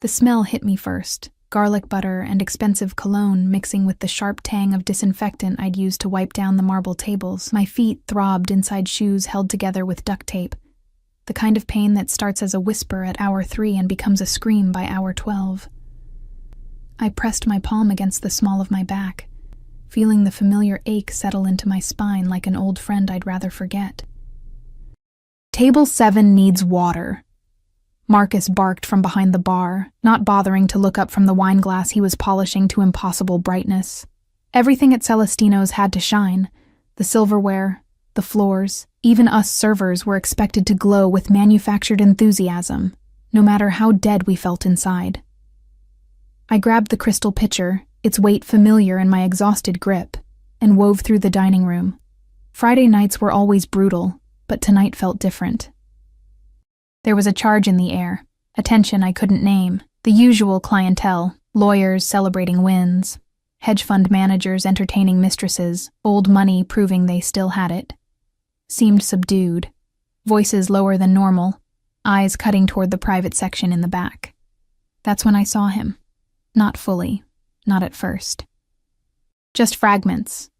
The smell hit me first, garlic butter and expensive cologne mixing with the sharp tang of disinfectant I'd used to wipe down the marble tables. My feet throbbed inside shoes held together with duct tape, the kind of pain that starts as a whisper at hour 3 and becomes a scream by hour 12. I pressed my palm against the small of my back, feeling the familiar ache settle into my spine like an old friend I'd rather forget. "Table 7 needs water," Marcus barked from behind the bar, not bothering to look up from the wine glass he was polishing to impossible brightness. Everything at Celestino's had to shine. The silverware, the floors, even us servers were expected to glow with manufactured enthusiasm, no matter how dead we felt inside. I grabbed the crystal pitcher, its weight familiar in my exhausted grip, and wove through the dining room. Friday nights were always brutal, but tonight felt different. There was a charge in the air, a tension I couldn't name, the usual clientele, lawyers celebrating wins, hedge fund managers entertaining mistresses, old money proving they still had it. Seemed subdued, voices lower than normal, eyes cutting toward the private section in the back. That's when I saw him. Not fully, not at first. Just fragments,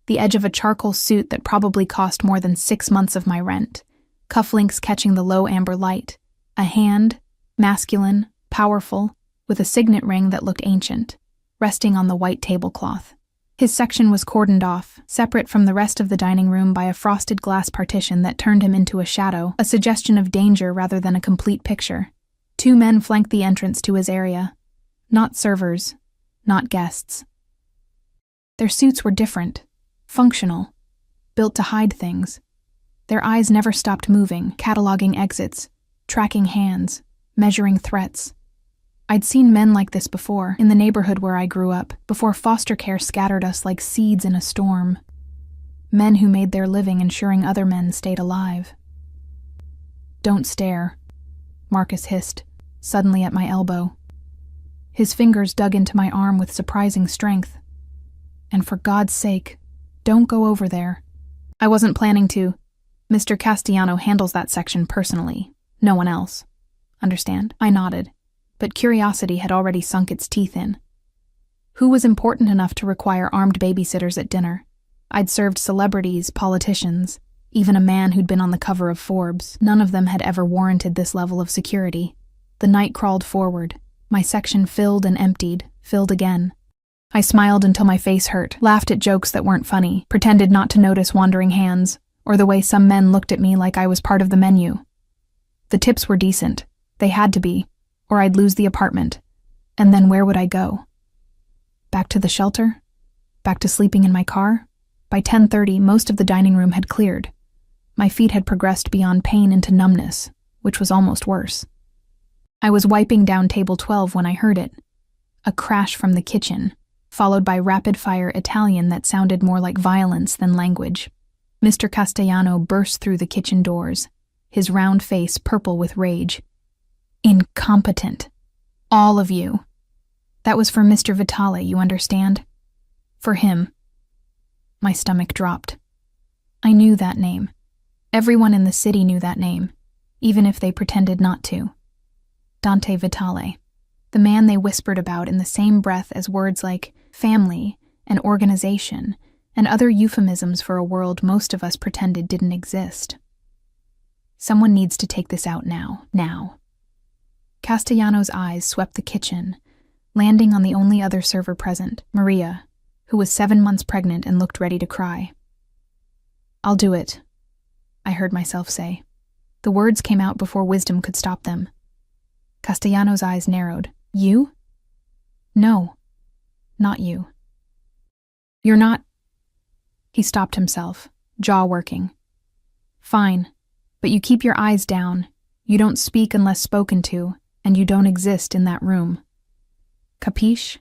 the edge of a charcoal suit that probably cost more than 6 months of my rent. Cufflinks catching the low amber light, a hand, masculine, powerful, with a signet ring that looked ancient, resting on the white tablecloth. His section was cordoned off, separate from the rest of the dining room by a frosted glass partition that turned him into a shadow, a suggestion of danger rather than a complete picture. 2 men flanked the entrance to his area. Not servers, not guests. Their suits were different, functional, built to hide things. Their eyes never stopped moving, cataloging exits, tracking hands, measuring threats. I'd seen men like this before, in the neighborhood where I grew up, before foster care scattered us like seeds in a storm. Men who made their living ensuring other men stayed alive. "Don't stare," Marcus hissed, suddenly at my elbow. His fingers dug into my arm with surprising strength. "And for God's sake, don't go over there." I wasn't planning to. Mr. Castellano handles that section personally, no one else. Understand? I nodded, but curiosity had already sunk its teeth in. Who was important enough to require armed babysitters at dinner? I'd served celebrities, politicians, even a man who'd been on the cover of Forbes. None of them had ever warranted this level of security. The night crawled forward. My section filled and emptied, filled again. I smiled until my face hurt, laughed at jokes that weren't funny, pretended not to notice wandering hands, or the way some men looked at me like I was part of the menu. The tips were decent. They had to be, or I'd lose the apartment. And then where would I go? Back to the shelter? Back to sleeping in my car? By 10:30, most of the dining room had cleared. My feet had progressed beyond pain into numbness, which was almost worse. I was wiping down table 12 when I heard it. A crash from the kitchen, followed by rapid-fire Italian that sounded more like violence than language. Mr. Castellano burst through the kitchen doors, his round face purple with rage. "Incompetent. All of you." That was for Mr. Vitale, you understand? For him. My stomach dropped. I knew that name. Everyone in the city knew that name, even if they pretended not to. Dante Vitale, the man they whispered about in the same breath as words like family and organization and other euphemisms for a world most of us pretended didn't exist. Someone needs to take this out now. Castellano's eyes swept the kitchen, landing on the only other server present, Maria, who was 7 months pregnant and looked ready to cry. "I'll do it," I heard myself say. The words came out before wisdom could stop them. Castellano's eyes narrowed. "You?" "No, not you." "You're not—" He stopped himself, jaw working. "Fine, but you keep your eyes down, you don't speak unless spoken to, and you don't exist in that room. Capiche?"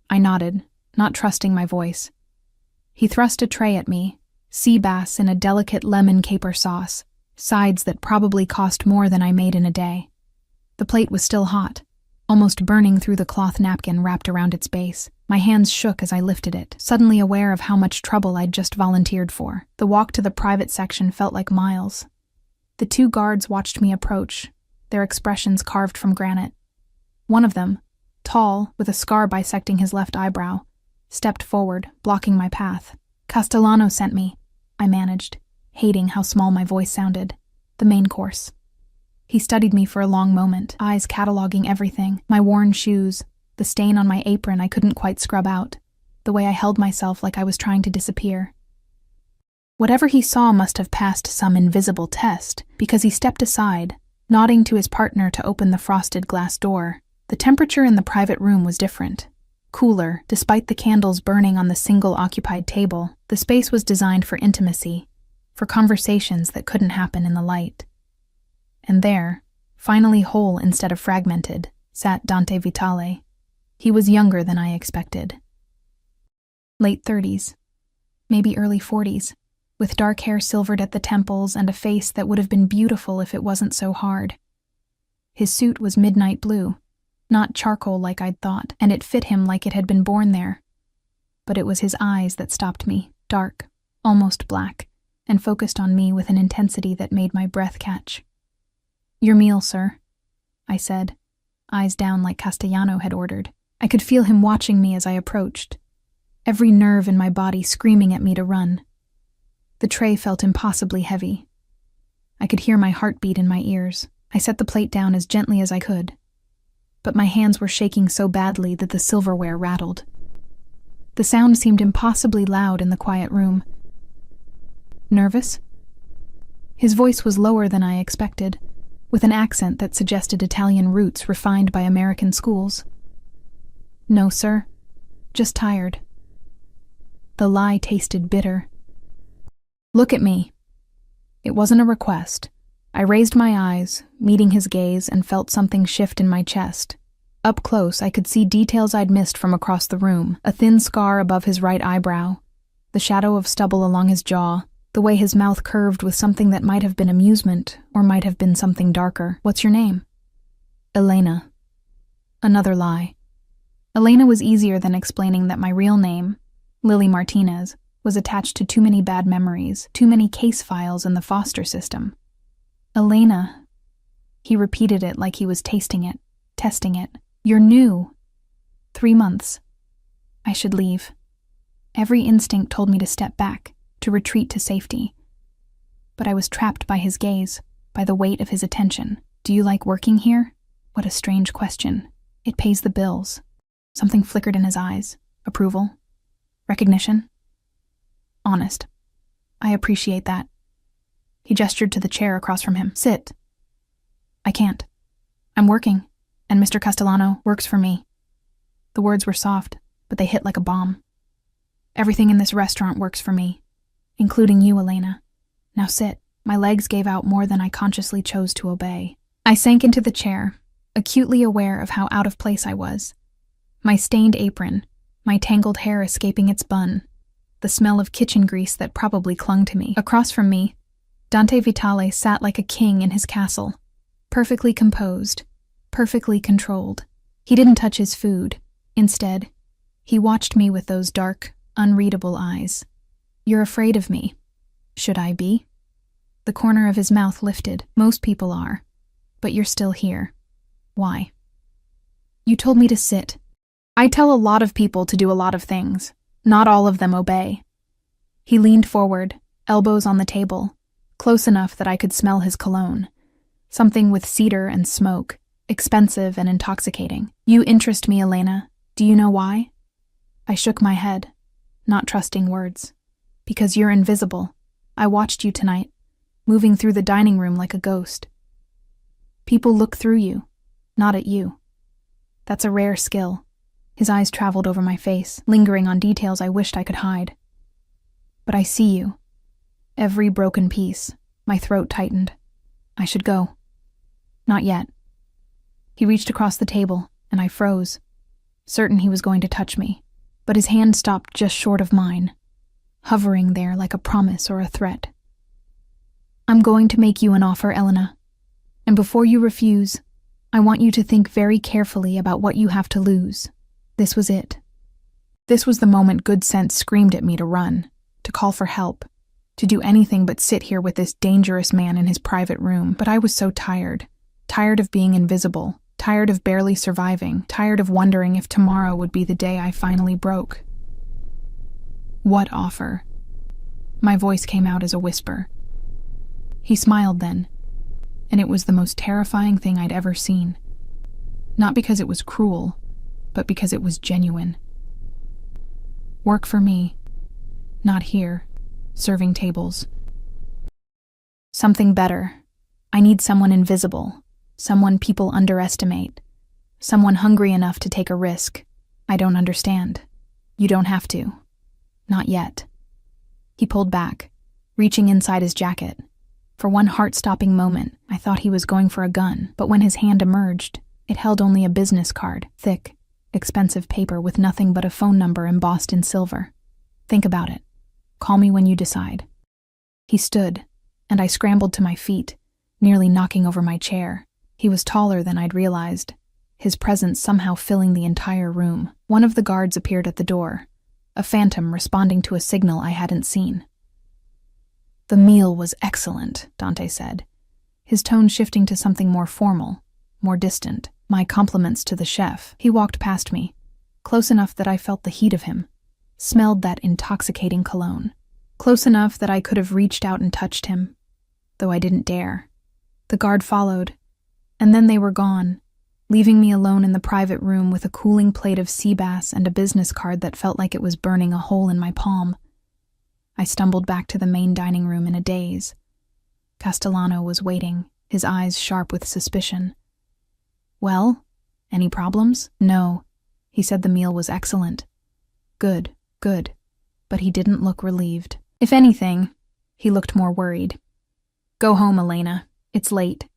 I nodded, not trusting my voice. He thrust a tray at me, sea bass in a delicate lemon caper sauce, sides that probably cost more than I made in a day. The plate was still hot, almost burning through the cloth napkin wrapped around its base. My hands shook as I lifted it, suddenly aware of how much trouble I'd just volunteered for. The walk to the private section felt like miles. The 2 guards watched me approach, their expressions carved from granite. One of them, tall, with a scar bisecting his left eyebrow, stepped forward, blocking my path. "Castellano sent me," I managed, hating how small my voice sounded. "The main course." He studied me for a long moment, eyes cataloging everything, my worn shoes, the stain on my apron I couldn't quite scrub out, the way I held myself like I was trying to disappear. Whatever he saw must have passed some invisible test, because he stepped aside, nodding to his partner to open the frosted glass door. The temperature in the private room was different. Cooler, despite the candles burning on the single-occupied table. The space was designed for intimacy, for conversations that couldn't happen in the light. And there, finally whole instead of fragmented, sat Dante Vitale. He was younger than I expected. Late 30s, maybe early 40s, with dark hair silvered at the temples and a face that would have been beautiful if it wasn't so hard. His suit was midnight blue, not charcoal like I'd thought, and it fit him like it had been born there. But it was his eyes that stopped me, dark, almost black, and focused on me with an intensity that made my breath catch. "Your meal, sir," I said, eyes down like Castellano had ordered. I could feel him watching me as I approached, every nerve in my body screaming at me to run. The tray felt impossibly heavy. I could hear my heartbeat in my ears. I set the plate down as gently as I could, but my hands were shaking so badly that the silverware rattled. The sound seemed impossibly loud in the quiet room. "Nervous?" His voice was lower than I expected, with an accent that suggested Italian roots refined by American schools. "No, sir. Just tired." The lie tasted bitter. "Look at me." It wasn't a request. I raised my eyes, meeting his gaze, and felt something shift in my chest. Up close, I could see details I'd missed from across the room: a thin scar above his right eyebrow, the shadow of stubble along his jaw, the way his mouth curved with something that might have been amusement, or might have been something darker. "What's your name?" "Elena." Another lie. Elena was easier than explaining that my real name, Lily Martinez, was attached to too many bad memories, too many case files in the foster system. "Elena." He repeated it like he was tasting it, testing it. "You're new." 3 months. I should leave. Every instinct told me to step back, to retreat to safety. But I was trapped by his gaze, by the weight of his attention. "Do you like working here?" What a strange question. "It pays the bills." Something flickered in his eyes. Approval? Recognition? "Honest. I appreciate that." He gestured to the chair across from him. "Sit." "I can't. I'm working, and Mr. Castellano works for me." The words were soft, but they hit like a bomb. "Everything in this restaurant works for me, including you, Elena. Now sit." My legs gave out more than I consciously chose to obey. I sank into the chair, acutely aware of how out of place I was. My stained apron, my tangled hair escaping its bun, the smell of kitchen grease that probably clung to me. Across from me, Dante Vitale sat like a king in his castle, perfectly composed, perfectly controlled. He didn't touch his food. Instead, he watched me with those dark, unreadable eyes. "You're afraid of me. Should I be?" The corner of his mouth lifted. "Most people are. But you're still here. Why?" "You told me to sit. I tell a lot of people to do a lot of things. Not all of them obey." He leaned forward, elbows on the table, close enough that I could smell his cologne. Something with cedar and smoke, expensive and intoxicating. "You interest me, Elena. Do you know why?" I shook my head, not trusting words. "Because you're invisible. I watched you tonight, moving through the dining room like a ghost. People look through you, not at you. That's a rare skill." His eyes traveled over my face, lingering on details I wished I could hide. "But I see you. Every broken piece." My throat tightened. "I should go." "Not yet." He reached across the table, and I froze, certain he was going to touch me. But his hand stopped just short of mine, hovering there like a promise or a threat. "I'm going to make you an offer, Elena. And before you refuse, I want you to think very carefully about what you have to lose." This was it. This was the moment good sense screamed at me to run, to call for help, to do anything but sit here with this dangerous man in his private room. But I was so tired of being invisible, tired of barely surviving, tired of wondering if tomorrow would be the day I finally broke. "What offer?" My voice came out as a whisper. He smiled then, and it was the most terrifying thing I'd ever seen. Not because it was cruel, but because it was genuine. "Work for me. Not here, serving tables. Something better. I need someone invisible, someone people underestimate, someone hungry enough to take a risk. I don't understand. You don't have to. Not yet." He pulled back, reaching inside his jacket. For one heart-stopping moment, I thought he was going for a gun, but when his hand emerged, it held only a business card, thick, expensive paper with nothing but a phone number embossed in silver. "Think about it. Call me when you decide." He stood, and I scrambled to my feet, nearly knocking over my chair. He was taller than I'd realized, his presence somehow filling the entire room. One of the guards appeared at the door, a phantom responding to a signal I hadn't seen. "The meal was excellent," Dante said, his tone shifting to something more formal, more distant. "My compliments to the chef." He walked past me, close enough that I felt the heat of him, smelled that intoxicating cologne. Close enough that I could have reached out and touched him, though I didn't dare. The guard followed, and then they were gone, leaving me alone in the private room with a cooling plate of sea bass and a business card that felt like it was burning a hole in my palm. I stumbled back to the main dining room in a daze. Castellano was waiting, his eyes sharp with suspicion. "Well, any problems?" "No." He said the meal was excellent. Good. But he didn't look relieved. If anything, he looked more worried. "Go home, Elena. It's late."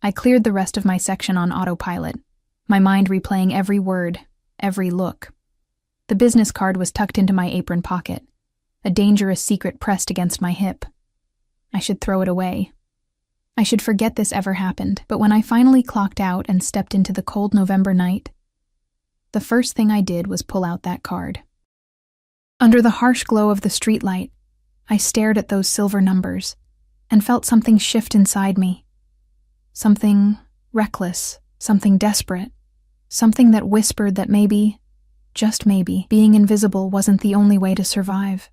I cleared the rest of my section on autopilot, my mind replaying every word, every look. The business card was tucked into my apron pocket, a dangerous secret pressed against my hip. I should throw it away. I should forget this ever happened, but when I finally clocked out and stepped into the cold November night, the first thing I did was pull out that card. Under the harsh glow of the streetlight, I stared at those silver numbers and felt something shift inside me. Something reckless, something desperate, something that whispered that maybe, just maybe, being invisible wasn't the only way to survive.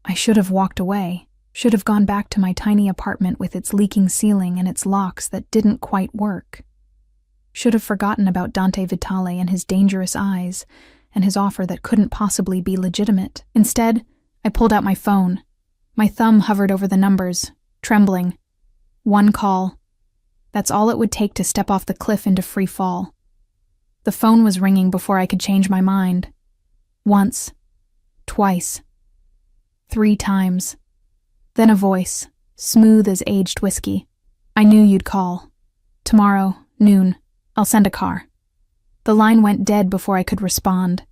I should have walked away, should have gone back to my tiny apartment with its leaking ceiling and its locks that didn't quite work. Should have forgotten about Dante Vitale and his dangerous eyes and his offer that couldn't possibly be legitimate. Instead, I pulled out my phone. My thumb hovered over the numbers, trembling. One call. That's all it would take to step off the cliff into free fall. The phone was ringing before I could change my mind. Once. Twice. 3 times. Then a voice, smooth as aged whiskey. "I knew you'd call. Tomorrow, noon. I'll send a car." The line went dead before I could respond,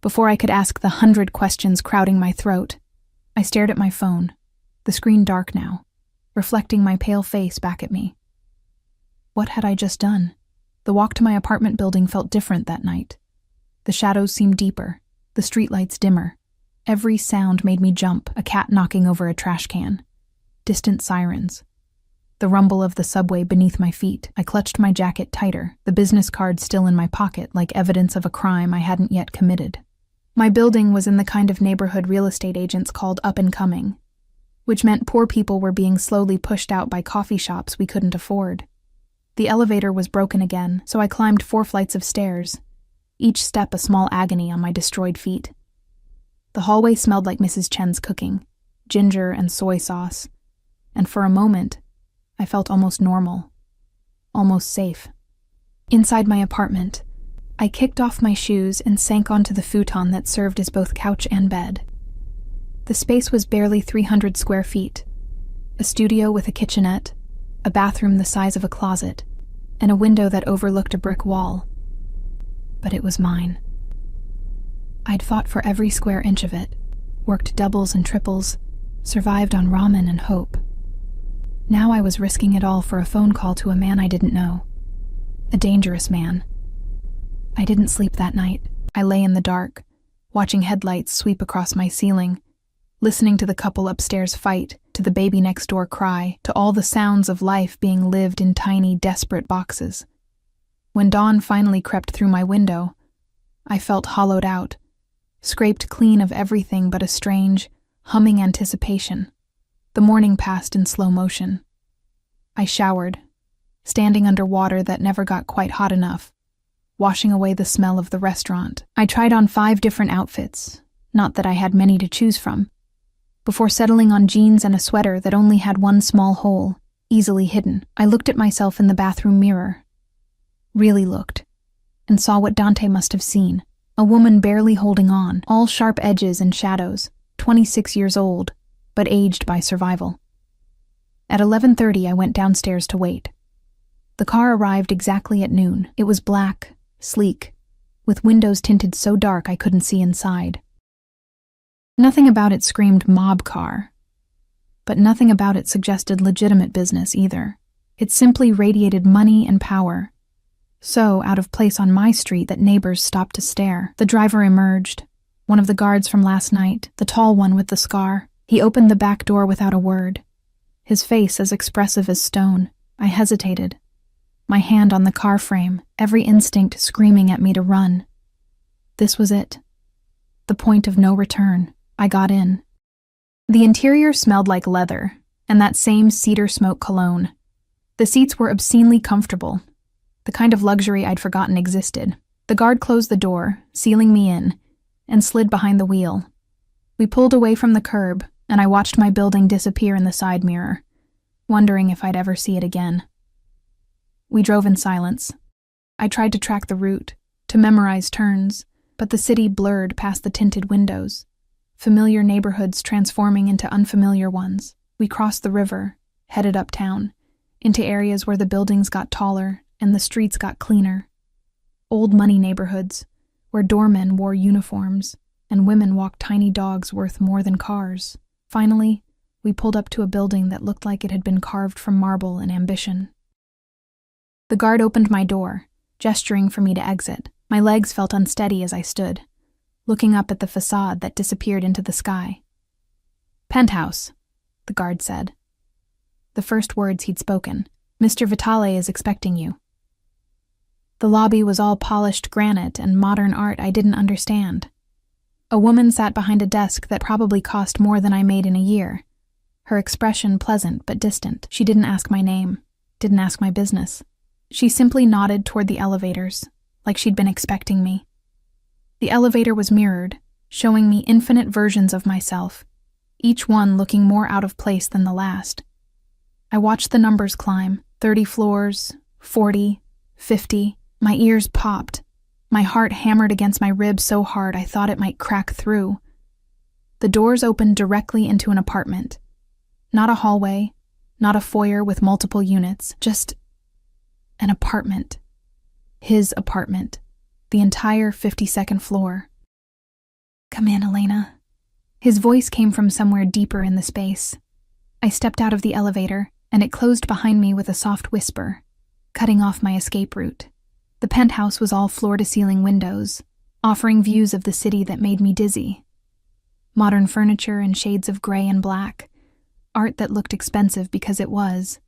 before I could ask the 100 questions crowding my throat. I stared at my phone, the screen dark now, reflecting my pale face back at me. What had I just done? The walk to my apartment building felt different that night. The shadows seemed deeper, the streetlights dimmer. Every sound made me jump, a cat knocking over a trash can. Distant sirens. The rumble of the subway beneath my feet. I clutched my jacket tighter, the business card still in my pocket like evidence of a crime I hadn't yet committed. My building was in the kind of neighborhood real estate agents called up and coming, which meant poor people were being slowly pushed out by coffee shops we couldn't afford. The elevator was broken again, so I climbed 4 flights of stairs, each step a small agony on my destroyed feet. The hallway smelled like Mrs. Chen's cooking, ginger and soy sauce, and for a moment, I felt almost normal, almost safe. Inside my apartment, I kicked off my shoes and sank onto the futon that served as both couch and bed. The space was barely 300 square feet, a studio with a kitchenette, a bathroom the size of a closet, and a window that overlooked a brick wall. But it was mine. I'd fought for every square inch of it, worked doubles and triples, survived on ramen and hope. Now I was risking it all for a phone call to a man I didn't know. A dangerous man. I didn't sleep that night. I lay in the dark, watching headlights sweep across my ceiling, listening to the couple upstairs fight, to the baby next door cry, to all the sounds of life being lived in tiny, desperate boxes. When dawn finally crept through my window, I felt hollowed out, scraped clean of everything but a strange, humming anticipation. The morning passed in slow motion. I showered, standing under water that never got quite hot enough, washing away the smell of the restaurant. I tried on 5 different outfits, not that I had many to choose from, before settling on jeans and a sweater that only had one small hole, easily hidden. I looked at myself in the bathroom mirror, really looked, and saw what Dante must have seen. A woman barely holding on, all sharp edges and shadows, 26 years old, but aged by survival. At 11:30, I went downstairs to wait. The car arrived exactly at noon. It was black, sleek, with windows tinted so dark I couldn't see inside. Nothing about it screamed mob car, but nothing about it suggested legitimate business either. It simply radiated money and power, so out of place on my street that neighbors stopped to stare. The driver emerged, one of the guards from last night, the tall one with the scar. He opened the back door without a word, his face as expressive as stone. I hesitated, my hand on the car frame, every instinct screaming at me to run. This was it, the point of no return. I got in. The interior smelled like leather, and that same cedar smoke cologne. The seats were obscenely comfortable, the kind of luxury I'd forgotten existed. The guard closed the door, sealing me in, and slid behind the wheel. We pulled away from the curb, and I watched my building disappear in the side mirror, wondering if I'd ever see it again. We drove in silence. I tried to track the route, to memorize turns, but the city blurred past the tinted windows, familiar neighborhoods transforming into unfamiliar ones. We crossed the river, headed uptown, into areas where the buildings got taller and the streets got cleaner. Old money neighborhoods, where doormen wore uniforms and women walked tiny dogs worth more than cars. Finally, we pulled up to a building that looked like it had been carved from marble and ambition. The guard opened my door, gesturing for me to exit. My legs felt unsteady as I stood, looking up at the facade that disappeared into the sky. "Penthouse," the guard said. The first words he'd spoken. "Mr. Vitale is expecting you." The lobby was all polished granite and modern art I didn't understand. A woman sat behind a desk that probably cost more than I made in a year, her expression pleasant but distant. She didn't ask my name, didn't ask my business. She simply nodded toward the elevators, like she'd been expecting me. The elevator was mirrored, showing me infinite versions of myself, each one looking more out of place than the last. I watched the numbers climb, 30 floors, 40, 50. My ears popped. My heart hammered against my ribs so hard I thought it might crack through. The doors opened directly into an apartment. Not a hallway, not a foyer with multiple units, just an apartment. His apartment. The entire 52nd floor. "Come in, Elena." His voice came from somewhere deeper in the space. I stepped out of the elevator, and it closed behind me with a soft whisper, cutting off my escape route. The penthouse was all floor-to-ceiling windows, offering views of the city that made me dizzy. Modern furniture in shades of gray and black, art that looked expensive because it was,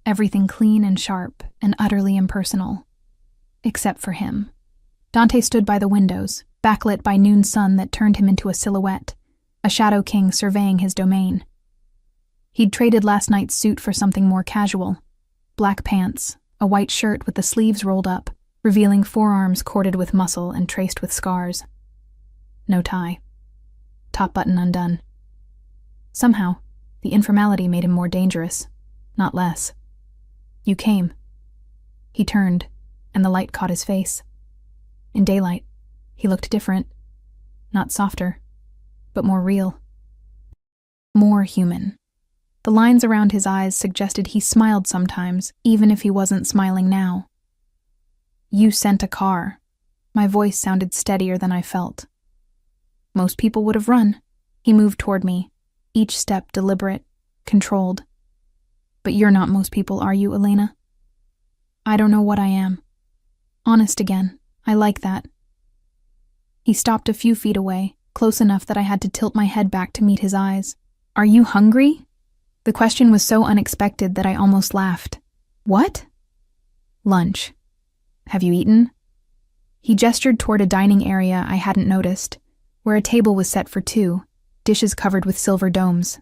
everything clean and sharp and utterly impersonal. Except for him. Dante stood by the windows, backlit by noon sun that turned him into a silhouette, a shadow king surveying his domain. He'd traded last night's suit for something more casual. Black pants, a white shirt with the sleeves rolled up, revealing forearms corded with muscle and traced with scars. No tie. Top button undone. Somehow, the informality made him more dangerous, not less. "You came." He turned, and the light caught his face. In daylight, he looked different. Not softer, but more real. More human. The lines around his eyes suggested he smiled sometimes, even if he wasn't smiling now. "You sent a car." My voice sounded steadier than I felt. "Most people would have run." He moved toward me, each step deliberate, controlled. "But you're not most people, are you, Elena?" "I don't know what I am." Honest again. I like that. He stopped a few feet away, close enough that I had to tilt my head back to meet his eyes. "Are you hungry?" The question was so unexpected that I almost laughed. "What?" "Lunch." Have you eaten? He gestured toward a dining area I hadn't noticed, where a table was set for two, dishes covered with silver domes.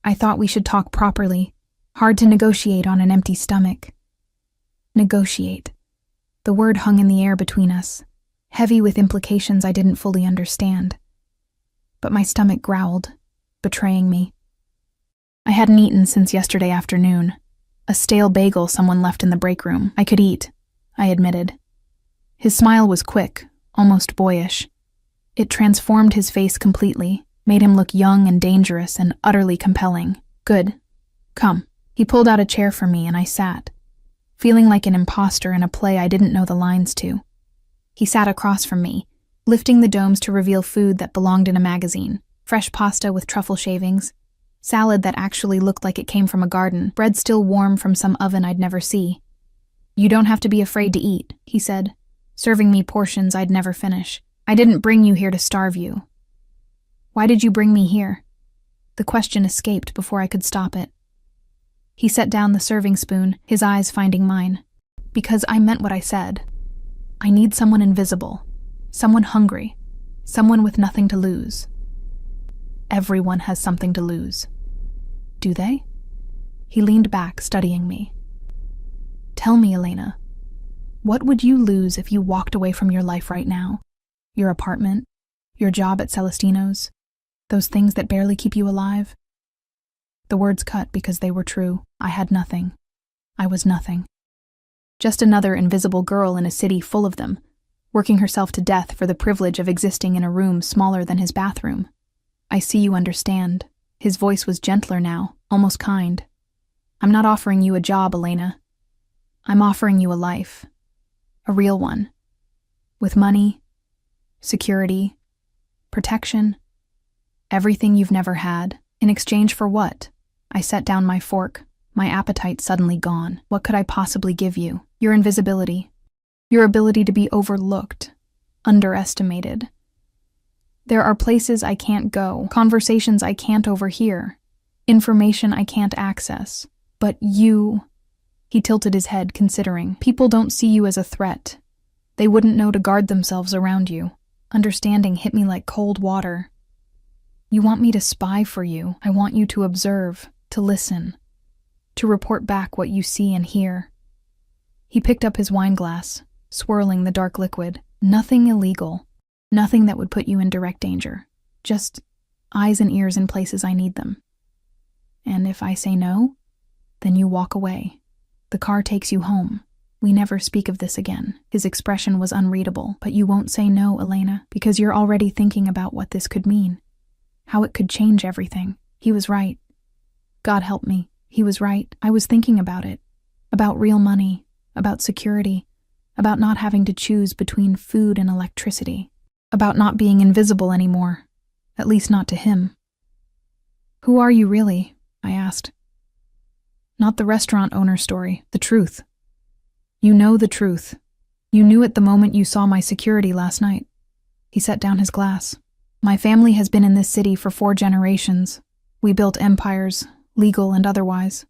I thought we should talk properly. Hard to negotiate on an empty stomach. Negotiate. The word hung in the air between us, heavy with implications I didn't fully understand. But my stomach growled, betraying me. I hadn't eaten since yesterday afternoon. A stale bagel someone left in the break room. I could eat, I admitted. His smile was quick, almost boyish. It transformed his face completely, made him look young and dangerous and utterly compelling. Good. Come. He pulled out a chair for me and I sat, feeling like an imposter in a play I didn't know the lines to. He sat across from me, lifting the domes to reveal food that belonged in a magazine. Fresh pasta with truffle shavings, salad that actually looked like it came from a garden, bread still warm from some oven I'd never see. You don't have to be afraid to eat, he said, serving me portions I'd never finish. I didn't bring you here to starve you. Why did you bring me here? The question escaped before I could stop it. He set down the serving spoon, his eyes finding mine. Because I meant what I said. I need someone invisible, someone hungry, someone with nothing to lose. Everyone has something to lose. Do they? He leaned back, studying me. Tell me, Elena, what would you lose if you walked away from your life right now? Your apartment? Your job at Celestino's? Those things that barely keep you alive? The words cut because they were true. I had nothing. I was nothing. Just another invisible girl in a city full of them, working herself to death for the privilege of existing in a room smaller than his bathroom. I see you understand. His voice was gentler now, almost kind. I'm not offering you a job, Elena. I'm offering you a life. A real one. With money, security, protection, everything you've never had. In exchange for what? I set down my fork, my appetite suddenly gone. What could I possibly give you? Your invisibility. Your ability to be overlooked, underestimated. There are places I can't go, conversations I can't overhear, information I can't access. But you... He tilted his head, considering. People don't see you as a threat. They wouldn't know to guard themselves around you. Understanding hit me like cold water. You want me to spy for you. I want you to observe, to listen, to report back what you see and hear. He picked up his wine glass, swirling the dark liquid. Nothing illegal, nothing that would put you in direct danger. Just eyes and ears in places I need them. And if I say no, then you walk away. The car takes you home. We never speak of this again. His expression was unreadable. But you won't say no, Elena, because you're already thinking about what this could mean. How it could change everything. He was right. God help me. He was right. I was thinking about it. About real money. About security. About not having to choose between food and electricity. About not being invisible anymore. At least not to him. Who are you really? I asked. Not the restaurant owner story. The truth. You know the truth. You knew it the moment you saw my security last night. He set down his glass. My family has been in this city for 4 generations. We built empires, legal and otherwise.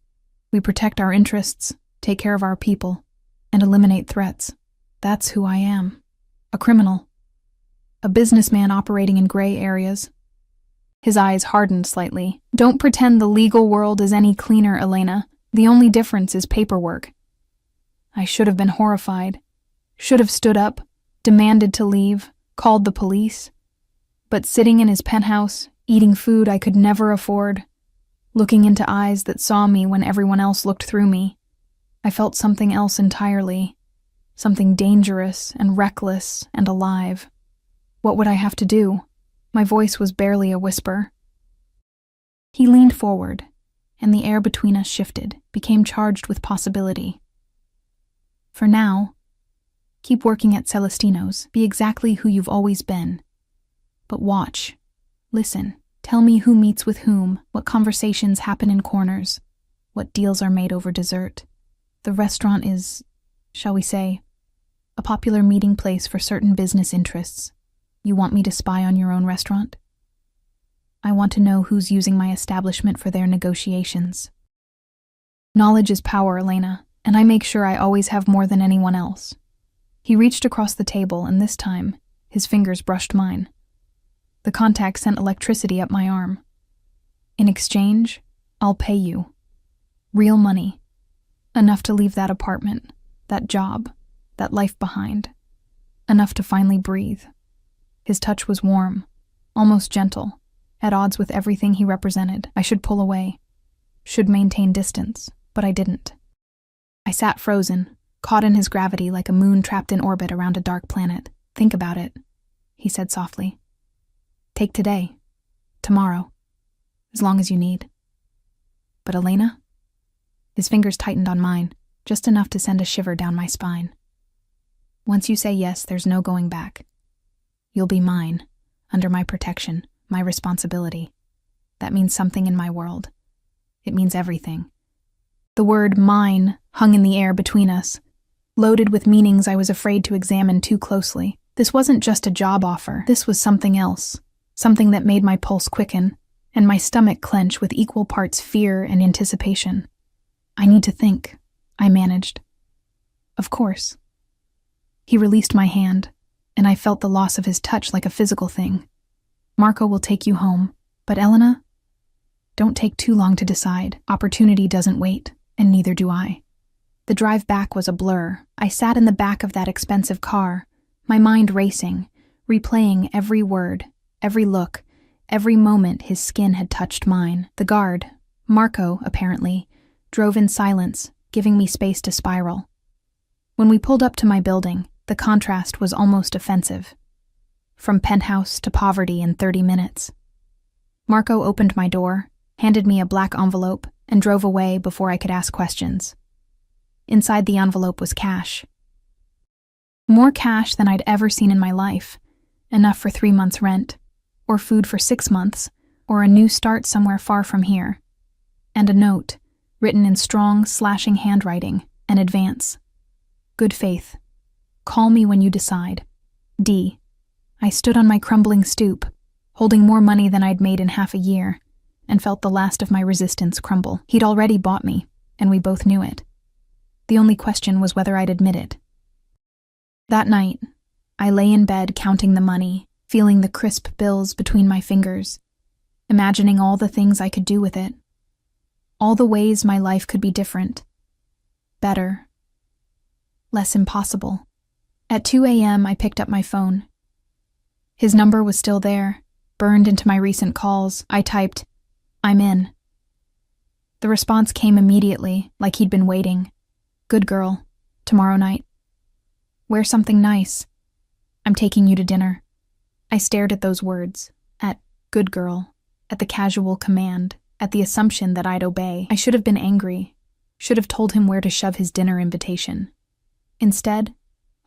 We protect our interests, take care of our people, and eliminate threats. That's who I am. A criminal. A businessman operating in gray areas. His eyes hardened slightly. Don't pretend the legal world is any cleaner, Elena. The only difference is paperwork. I should have been horrified. Should have stood up, demanded to leave, called the police. But sitting in his penthouse, eating food I could never afford, looking into eyes that saw me when everyone else looked through me, I felt something else entirely. Something dangerous and reckless and alive. What would I have to do? My voice was barely a whisper. He leaned forward, and the air between us shifted, became charged with possibility. For now, keep working at Celestino's. Be exactly who you've always been. But watch. Listen. Tell me who meets with whom, what conversations happen in corners, what deals are made over dessert. The restaurant is, shall we say, a popular meeting place for certain business interests. You want me to spy on your own restaurant? I want to know who's using my establishment for their negotiations. Knowledge is power, Elena, and I make sure I always have more than anyone else. He reached across the table, and this time, his fingers brushed mine. The contact sent electricity up my arm. In exchange, I'll pay you. Real money. Enough to leave that apartment, that job, that life behind. Enough to finally breathe. His touch was warm, almost gentle, at odds with everything he represented. I should pull away, should maintain distance, but I didn't. I sat frozen, caught in his gravity like a moon trapped in orbit around a dark planet. Think about it, he said softly. Take today, tomorrow, as long as you need. But Elena? His fingers tightened on mine, just enough to send a shiver down my spine. Once you say yes, there's no going back. You'll be mine, under my protection, my responsibility. That means something in my world. It means everything. The word mine hung in the air between us, loaded with meanings I was afraid to examine too closely. This wasn't just a job offer. This was something else, something that made my pulse quicken, and my stomach clench with equal parts fear and anticipation. I need to think, I managed. Of course. He released my hand, and I felt the loss of his touch like a physical thing. Marco will take you home, but Elena? Don't take too long to decide. Opportunity doesn't wait, and neither do I. The drive back was a blur. I sat in the back of that expensive car, my mind racing, replaying every word, every look, every moment his skin had touched mine. The guard, Marco, apparently, drove in silence, giving me space to spiral. When we pulled up to my building, the contrast was almost offensive. From penthouse to poverty in 30 minutes. Marco opened my door, handed me a black envelope, and drove away before I could ask questions. Inside the envelope was cash. More cash than I'd ever seen in my life. Enough for 3 months' rent, or food for 6 months, or a new start somewhere far from here. And a note, written in strong, slashing handwriting, an advance. Good faith. Call me when you decide. D. I stood on my crumbling stoop, holding more money than I'd made in half a year, and felt the last of my resistance crumble. He'd already bought me, and we both knew it. The only question was whether I'd admit it. That night, I lay in bed counting the money, feeling the crisp bills between my fingers, imagining all the things I could do with it. All the ways my life could be different. Better. Less impossible. At 2 a.m., I picked up my phone. His number was still there, burned into my recent calls. I typed, "I'm in." The response came immediately, like he'd been waiting. "Good girl. Tomorrow night. Wear something nice. I'm taking you to dinner." I stared at those words, at "good girl," at the casual command, at the assumption that I'd obey. I should have been angry, should have told him where to shove his dinner invitation. Instead,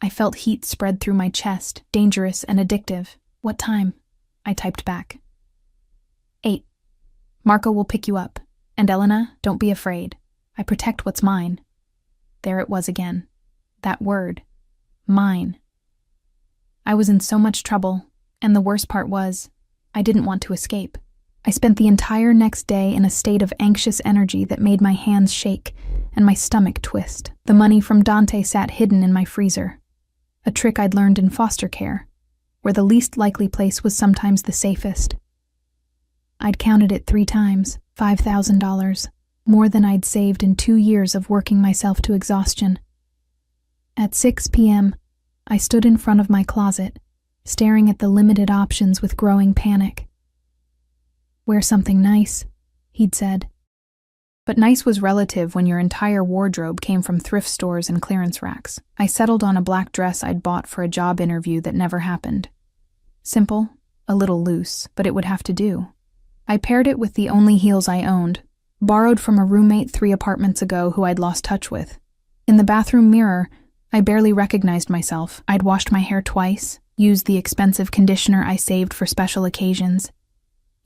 I felt heat spread through my chest, dangerous and addictive. "What time?" I typed back. 8. Marco will pick you up. And Elena, don't be afraid. I protect what's mine. There it was again. That word. Mine. I was in so much trouble, and the worst part was, I didn't want to escape. I spent the entire next day in a state of anxious energy that made my hands shake and my stomach twist. The money from Dante sat hidden in my freezer. A trick I'd learned in foster care, where the least likely place was sometimes the safest. I'd counted it 3 times, $5,000, more than I'd saved in 2 years of working myself to exhaustion. At 6 p.m., I stood in front of my closet, staring at the limited options with growing panic. "Wear something nice," he'd said. But nice was relative when your entire wardrobe came from thrift stores and clearance racks. I settled on a black dress I'd bought for a job interview that never happened. Simple, a little loose, but it would have to do. I paired it with the only heels I owned, borrowed from a roommate 3 apartments ago who I'd lost touch with. In the bathroom mirror, I barely recognized myself. I'd washed my hair twice, used the expensive conditioner I saved for special occasions,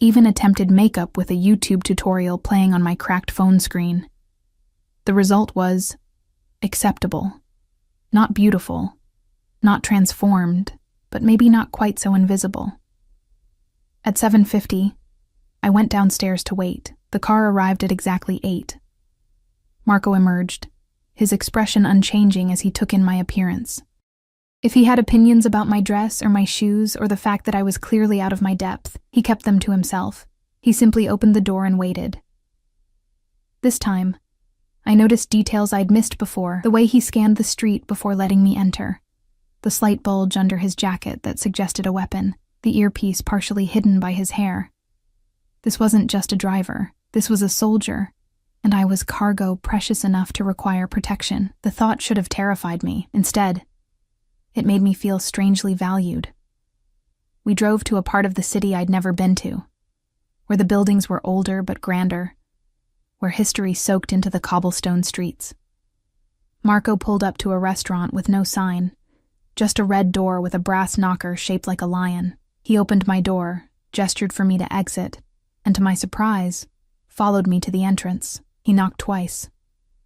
even attempted makeup with a YouTube tutorial playing on my cracked phone screen. The result was acceptable. Not beautiful, not transformed, but maybe not quite so invisible. At 7:50, I went downstairs to wait. The car arrived at exactly 8. Marco emerged, his expression unchanging as he took in my appearance. If he had opinions about my dress or my shoes or the fact that I was clearly out of my depth, he kept them to himself. He simply opened the door and waited. This time, I noticed details I'd missed before, the way he scanned the street before letting me enter. The slight bulge under his jacket that suggested a weapon, the earpiece partially hidden by his hair. This wasn't just a driver, this was a soldier, and I was cargo precious enough to require protection. The thought should have terrified me. Instead, it made me feel strangely valued. We drove to a part of the city I'd never been to, where the buildings were older but grander, where history soaked into the cobblestone streets. Marco pulled up to a restaurant with no sign, just a red door with a brass knocker shaped like a lion. He opened my door, gestured for me to exit, and to my surprise, followed me to the entrance. He knocked twice.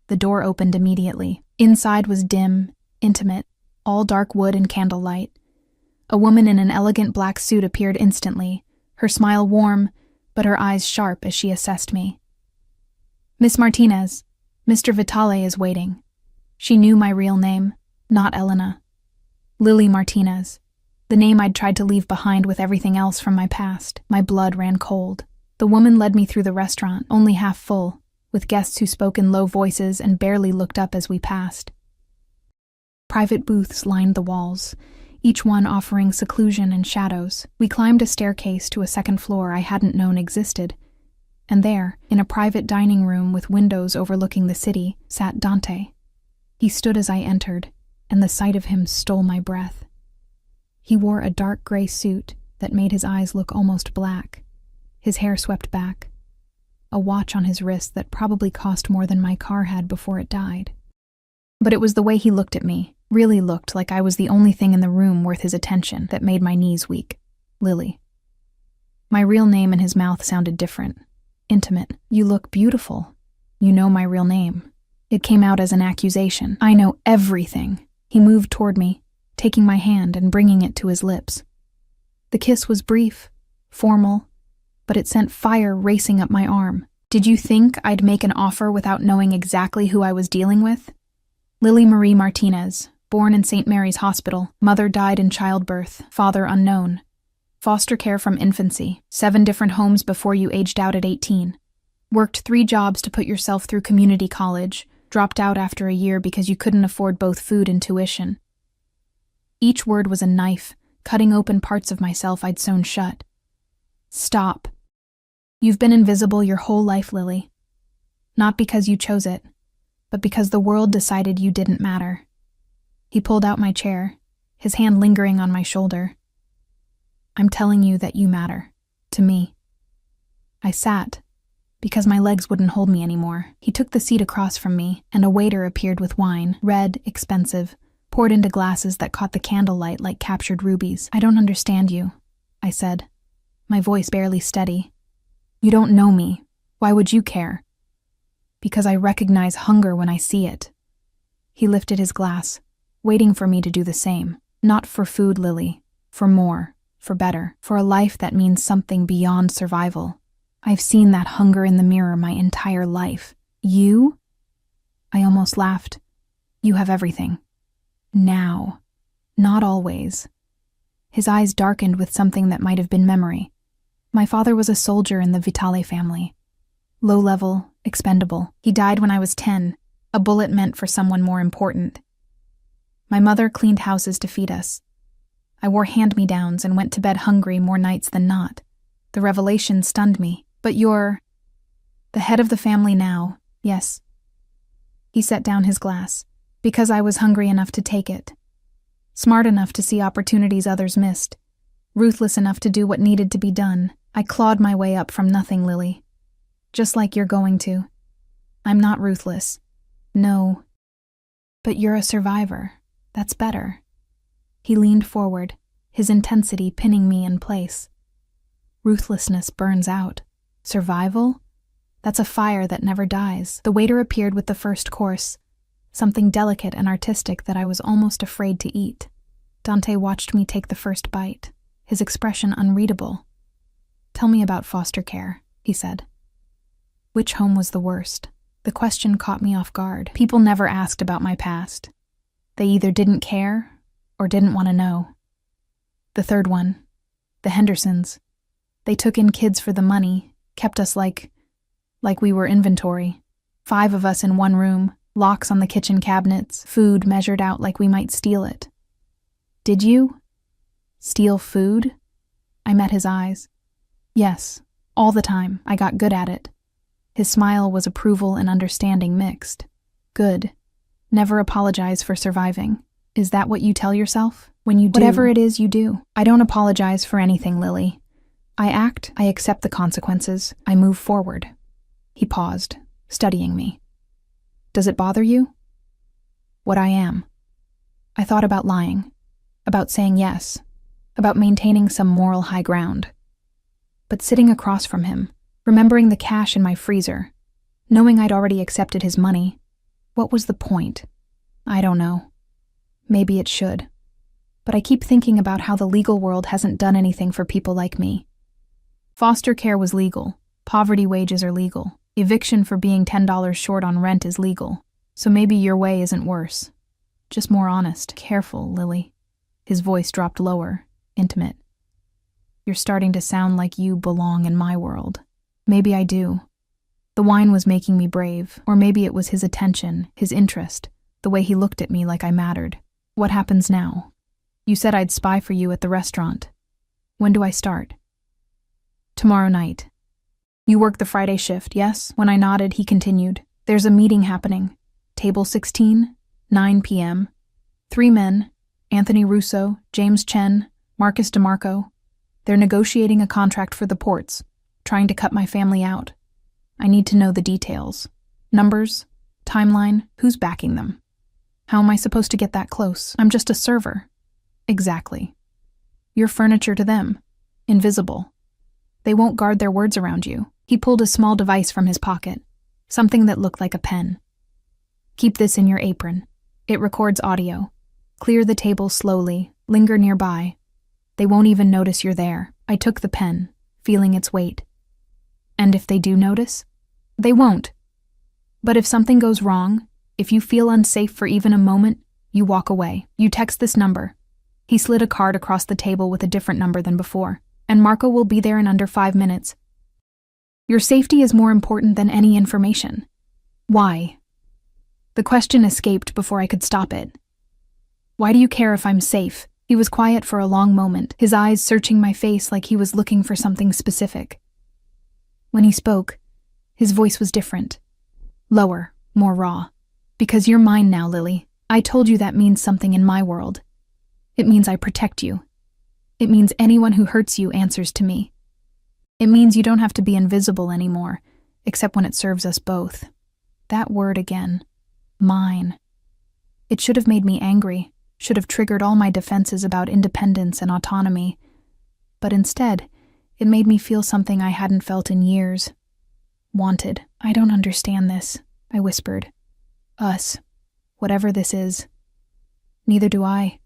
The door opened immediately. Inside was dim, intimate, all dark wood and candlelight. A woman in an elegant black suit appeared instantly, her smile warm, but her eyes sharp as she assessed me. "Miss Martinez, Mr. Vitale is waiting." She knew my real name, not Elena. Lily Martinez, the name I'd tried to leave behind with everything else from my past. My blood ran cold. The woman led me through the restaurant, only half full, with guests who spoke in low voices and barely looked up as we passed. Private booths lined the walls, each one offering seclusion and shadows. We climbed a staircase to a second floor I hadn't known existed, and there, in a private dining room with windows overlooking the city, sat Dante. He stood as I entered, and the sight of him stole my breath. He wore a dark gray suit that made his eyes look almost black, his hair swept back, a watch on his wrist that probably cost more than my car had before it died. But it was the way he looked at me, really looked like I was the only thing in the room worth his attention, that made my knees weak. Lily. My real name in his mouth sounded different, intimate. "You look beautiful. You know my real name." It came out as an accusation. "I know everything." He moved toward me, taking my hand and bringing it to his lips. The kiss was brief, formal, but it sent fire racing up my arm. Did you think I'd make an offer without knowing exactly who I was dealing with? Lily Marie Martinez, born in St. Mary's Hospital, mother died in childbirth, father unknown. Foster care from infancy, 7 different homes before you aged out at 18. Worked 3 jobs to put yourself through community college, dropped out after a year because you couldn't afford both food and tuition. Each word was a knife, cutting open parts of myself I'd sewn shut. Stop. You've been invisible your whole life, Lily. Not because you chose it, but because the world decided you didn't matter. He pulled out my chair, his hand lingering on my shoulder. I'm telling you that you matter. To me. I sat, because my legs wouldn't hold me anymore. He took the seat across from me, and a waiter appeared with wine, red, expensive, poured into glasses that caught the candlelight like captured rubies. I don't understand you, I said, my voice barely steady. You don't know me. Why would you care? Because I recognize hunger when I see it. He lifted his glass, waiting for me to do the same. Not for food, Lily. For more. For better. For a life that means something beyond survival. I've seen that hunger in the mirror my entire life. You? I almost laughed. You have everything. Now. Not always. His eyes darkened with something that might have been memory. My father was a soldier in the Vitale family. Low level, expendable. He died when I was 10, a bullet meant for someone more important. My mother cleaned houses to feed us. I wore hand-me-downs and went to bed hungry more nights than not. The revelation stunned me. But you're the head of the family now, yes. He set down his glass, because I was hungry enough to take it. Smart enough to see opportunities others missed. Ruthless enough to do what needed to be done. I clawed my way up from nothing, Lily. Just like you're going to. I'm not ruthless. No. But you're a survivor. That's better. He leaned forward, his intensity pinning me in place. Ruthlessness burns out. Survival? That's a fire that never dies. The waiter appeared with the first course, something delicate and artistic that I was almost afraid to eat. Dante watched me take the first bite, his expression unreadable. Tell me about foster care, he said. Which home was the worst? The question caught me off guard. People never asked about my past. They either didn't care, or didn't want to know. The third one, the Hendersons. They took in kids for the money, kept us like we were inventory. 5 of us in one room, locks on the kitchen cabinets, food measured out like we might steal it. Did you? Steal food? I met his eyes. Yes, all the time. I got good at it. His smile was approval and understanding mixed. Good. Never apologize for surviving. Is that what you tell yourself? When you do whatever it is you do. I don't apologize for anything, Lily. I act, I accept the consequences, I move forward. He paused, studying me. Does it bother you? What I am. I thought about lying, about saying yes, about maintaining some moral high ground. But sitting across from him, remembering the cash in my freezer, knowing I'd already accepted his money, what was the point? I don't know. Maybe it should. But I keep thinking about how the legal world hasn't done anything for people like me. Foster care was legal. Poverty wages are legal. Eviction for being $10 short on rent is legal. So maybe your way isn't worse. Just more honest. Careful, Lily. His voice dropped lower, intimate. You're starting to sound like you belong in my world. Maybe I do. The wine was making me brave, or maybe it was his attention, his interest, the way he looked at me like I mattered. What happens now? You said I'd spy for you at the restaurant. When do I start? Tomorrow night. You work the Friday shift, yes? When I nodded, he continued. There's a meeting happening. Table 16, 9 p.m. 3 men, Anthony Russo, James Chen, Marcus DeMarco. They're negotiating a contract for the ports, trying to cut my family out. I need to know the details. Numbers, timeline, who's backing them. How am I supposed to get that close? I'm just a server. Exactly. You're furniture to them. Invisible. They won't guard their words around you. He pulled a small device from his pocket, something that looked like a pen. Keep this in your apron. It records audio. Clear the table slowly, linger nearby. They won't even notice you're there. I took the pen, feeling its weight. And if they do notice? They won't. But if something goes wrong, if you feel unsafe for even a moment, you walk away. You text this number. He slid a card across the table with a different number than before, and Marco will be there in under 5 minutes. Your safety is more important than any information. Why? The question escaped before I could stop it. Why do you care if I'm safe? He was quiet for a long moment, his eyes searching my face like he was looking for something specific. When he spoke, his voice was different. Lower, more raw. Because you're mine now, Lily. I told you that means something in my world. It means I protect you. It means anyone who hurts you answers to me. It means you don't have to be invisible anymore, except when it serves us both. That word again. Mine. It should have made me angry, should have triggered all my defenses about independence and autonomy. But instead, it made me feel something I hadn't felt in years. Wanted. I don't understand this, I whispered. Us. Whatever this is. Neither do I.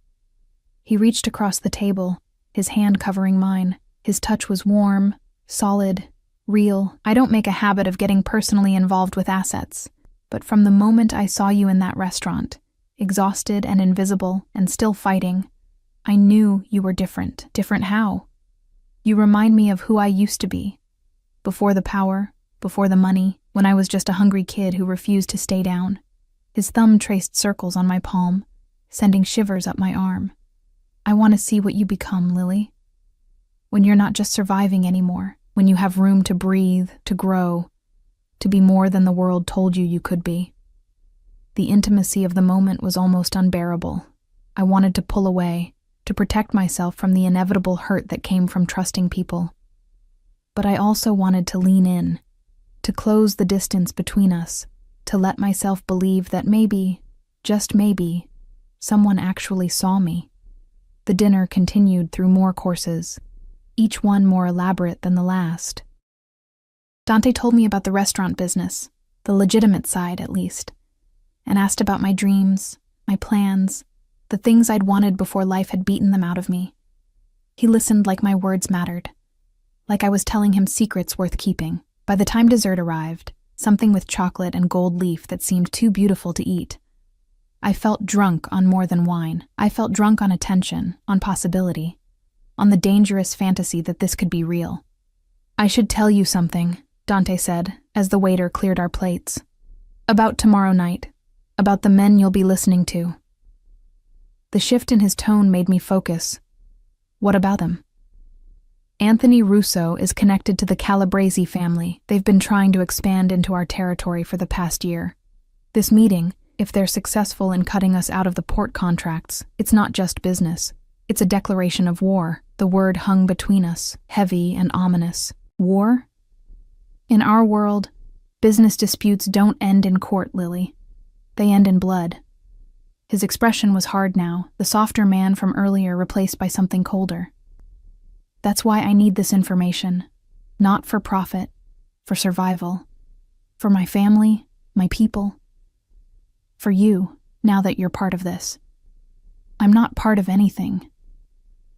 He reached across the table, his hand covering mine. His touch was warm, solid, real. I don't make a habit of getting personally involved with assets, but from the moment I saw you in that restaurant, exhausted and invisible and still fighting, I knew you were different. Different how? You remind me of who I used to be. Before the power, before the money, when I was just a hungry kid who refused to stay down. His thumb traced circles on my palm, sending shivers up my arm. I want to see what you become, Lily. When you're not just surviving anymore, when you have room to breathe, to grow, to be more than the world told you you could be. The intimacy of the moment was almost unbearable. I wanted to pull away, to protect myself from the inevitable hurt that came from trusting people. But I also wanted to lean in, to close the distance between us, to let myself believe that maybe, just maybe, someone actually saw me. The dinner continued through more courses, each one more elaborate than the last. Dante told me about the restaurant business, the legitimate side at least, and asked about my dreams, my plans, the things I'd wanted before life had beaten them out of me. He listened like my words mattered, like I was telling him secrets worth keeping. By the time dessert arrived, something with chocolate and gold leaf that seemed too beautiful to eat, I felt drunk on more than wine. I felt drunk on attention, on possibility, on the dangerous fantasy that this could be real. "I should tell you something," Dante said, as the waiter cleared our plates. "About tomorrow night. About the men you'll be listening to." The shift in his tone made me focus. "What about him?" "Anthony Russo is connected to the Calabrese family. They've been trying to expand into our territory for the past year. This meeting, if they're successful in cutting us out of the port contracts, it's not just business. It's a declaration of war." The word hung between us, heavy and ominous. War? In our world, business disputes don't end in court, Lily. They end in blood. His expression was hard now, the softer man from earlier replaced by something colder. "That's why I need this information. Not for profit, for survival. For my family, my people. For you, now that you're part of this." "I'm not part of anything.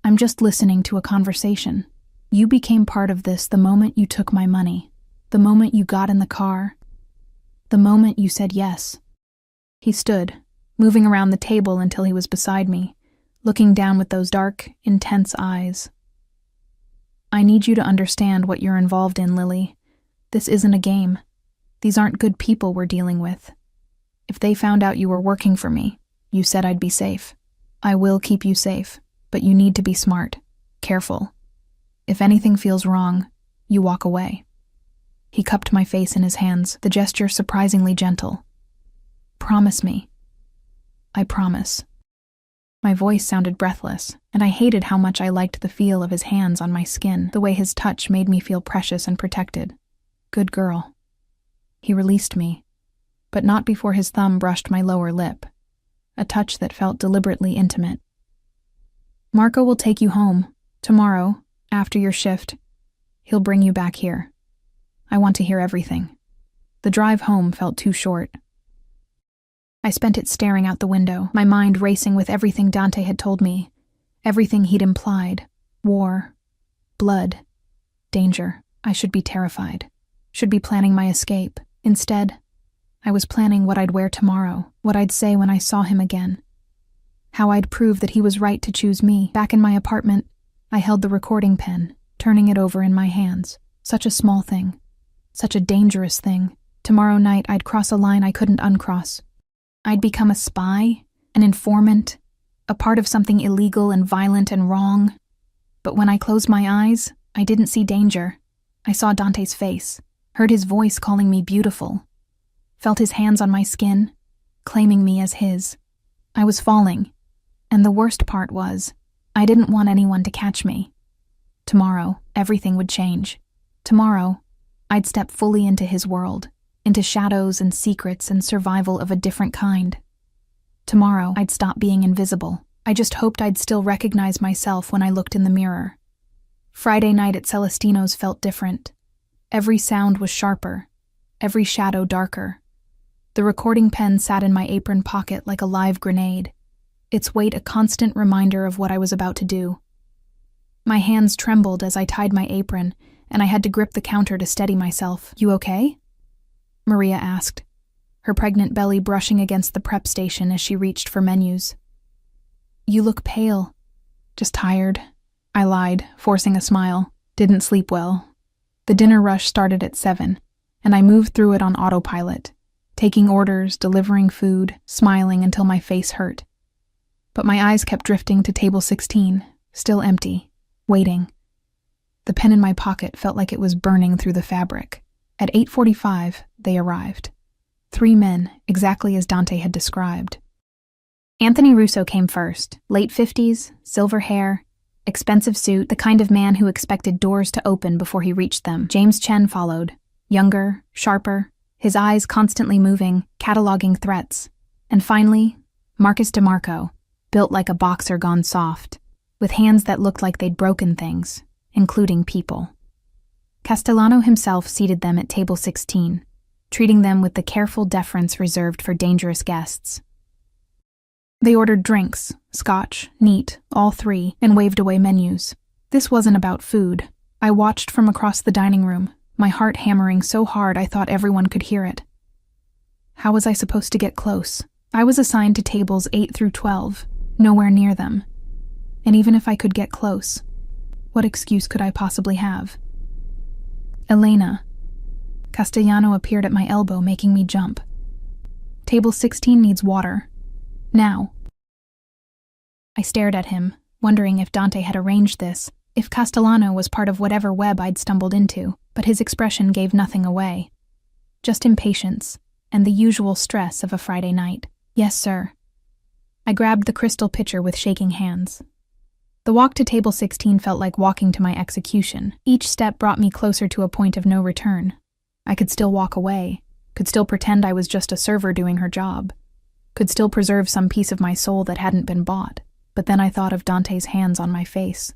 I'm just listening to a conversation. You became part of this the moment you took my money, the moment you got in the car, the moment you said yes." He stood, moving around the table until he was beside me, looking down with those dark, intense eyes. "I need you to understand what you're involved in, Lily. This isn't a game. These aren't good people we're dealing with. If they found out you were working for me, you said I'd be safe. I will keep you safe, but you need to be smart, careful. If anything feels wrong, you walk away." He cupped my face in his hands, the gesture surprisingly gentle. "Promise me." "I promise." My voice sounded breathless, and I hated how much I liked the feel of his hands on my skin, the way his touch made me feel precious and protected. Good girl. He released me, but not before his thumb brushed my lower lip, a touch that felt deliberately intimate. "Marco will take you home, tomorrow, after your shift. He'll bring you back here. I want to hear everything." The drive home felt too short. I spent it staring out the window, my mind racing with everything Dante had told me, everything he'd implied. War, blood, danger. I should be terrified, should be planning my escape. Instead, I was planning what I'd wear tomorrow, what I'd say when I saw him again, how I'd prove that he was right to choose me. Back in my apartment, I held the recording pen, turning it over in my hands. Such a small thing, such a dangerous thing. Tomorrow night I'd cross a line I couldn't uncross. I'd become a spy, an informant, a part of something illegal and violent and wrong. But when I closed my eyes, I didn't see danger. I saw Dante's face, heard his voice calling me beautiful, felt his hands on my skin, claiming me as his. I was falling, and the worst part was, I didn't want anyone to catch me. Tomorrow, everything would change. Tomorrow, I'd step fully into his world, into shadows and secrets and survival of a different kind. Tomorrow, I'd stop being invisible. I just hoped I'd still recognize myself when I looked in the mirror. Friday night at Celestino's felt different. Every sound was sharper, every shadow darker. The recording pen sat in my apron pocket like a live grenade, its weight a constant reminder of what I was about to do. My hands trembled as I tied my apron, and I had to grip the counter to steady myself. "You okay?" Maria asked, her pregnant belly brushing against the prep station as she reached for menus. "You look pale." "Just tired," I lied, forcing a smile. "Didn't sleep well." The dinner rush started at 7, and I moved through it on autopilot, taking orders, delivering food, smiling until my face hurt. But my eyes kept drifting to table 16, still empty, waiting. The pen in my pocket felt like it was burning through the fabric. At 8:45, they arrived. 3 men, exactly as Dante had described. Anthony Russo came first, late 50s, silver hair, expensive suit, the kind of man who expected doors to open before he reached them. James Chen followed, younger, sharper, his eyes constantly moving, cataloging threats. And finally, Marcus DeMarco, built like a boxer gone soft, with hands that looked like they'd broken things, including people. Castellano himself seated them at table 16, treating them with the careful deference reserved for dangerous guests. They ordered drinks, scotch, neat, all 3, and waved away menus. This wasn't about food. I watched from across the dining room, my heart hammering so hard I thought everyone could hear it. How was I supposed to get close? I was assigned to tables 8 through 12, nowhere near them. And even if I could get close, what excuse could I possibly have? Elena. Castellano appeared at my elbow, making me jump. Table 16 needs water. Now. I stared at him, wondering if Dante had arranged this, if Castellano was part of whatever web I'd stumbled into, but his expression gave nothing away. Just impatience, and the usual stress of a Friday night. Yes, sir. I grabbed the crystal pitcher with shaking hands. The walk to table 16 felt like walking to my execution. Each step brought me closer to a point of no return. I could still walk away, could still pretend I was just a server doing her job, could still preserve some piece of my soul that hadn't been bought, but then I thought of Dante's hands on my face.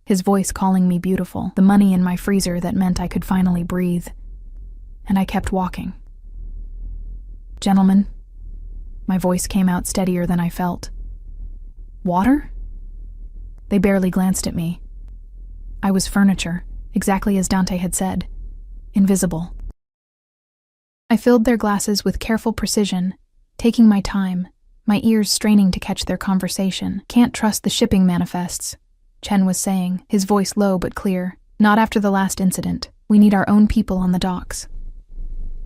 His voice calling me beautiful, the money in my freezer that meant I could finally breathe. And I kept walking. Gentlemen, my voice came out steadier than I felt. Water? They barely glanced at me. I was furniture, exactly as Dante had said. Invisible. I filled their glasses with careful precision, taking my time, my ears straining to catch their conversation. Can't trust the shipping manifests, Chen was saying, his voice low but clear. Not after the last incident. We need our own people on the docks.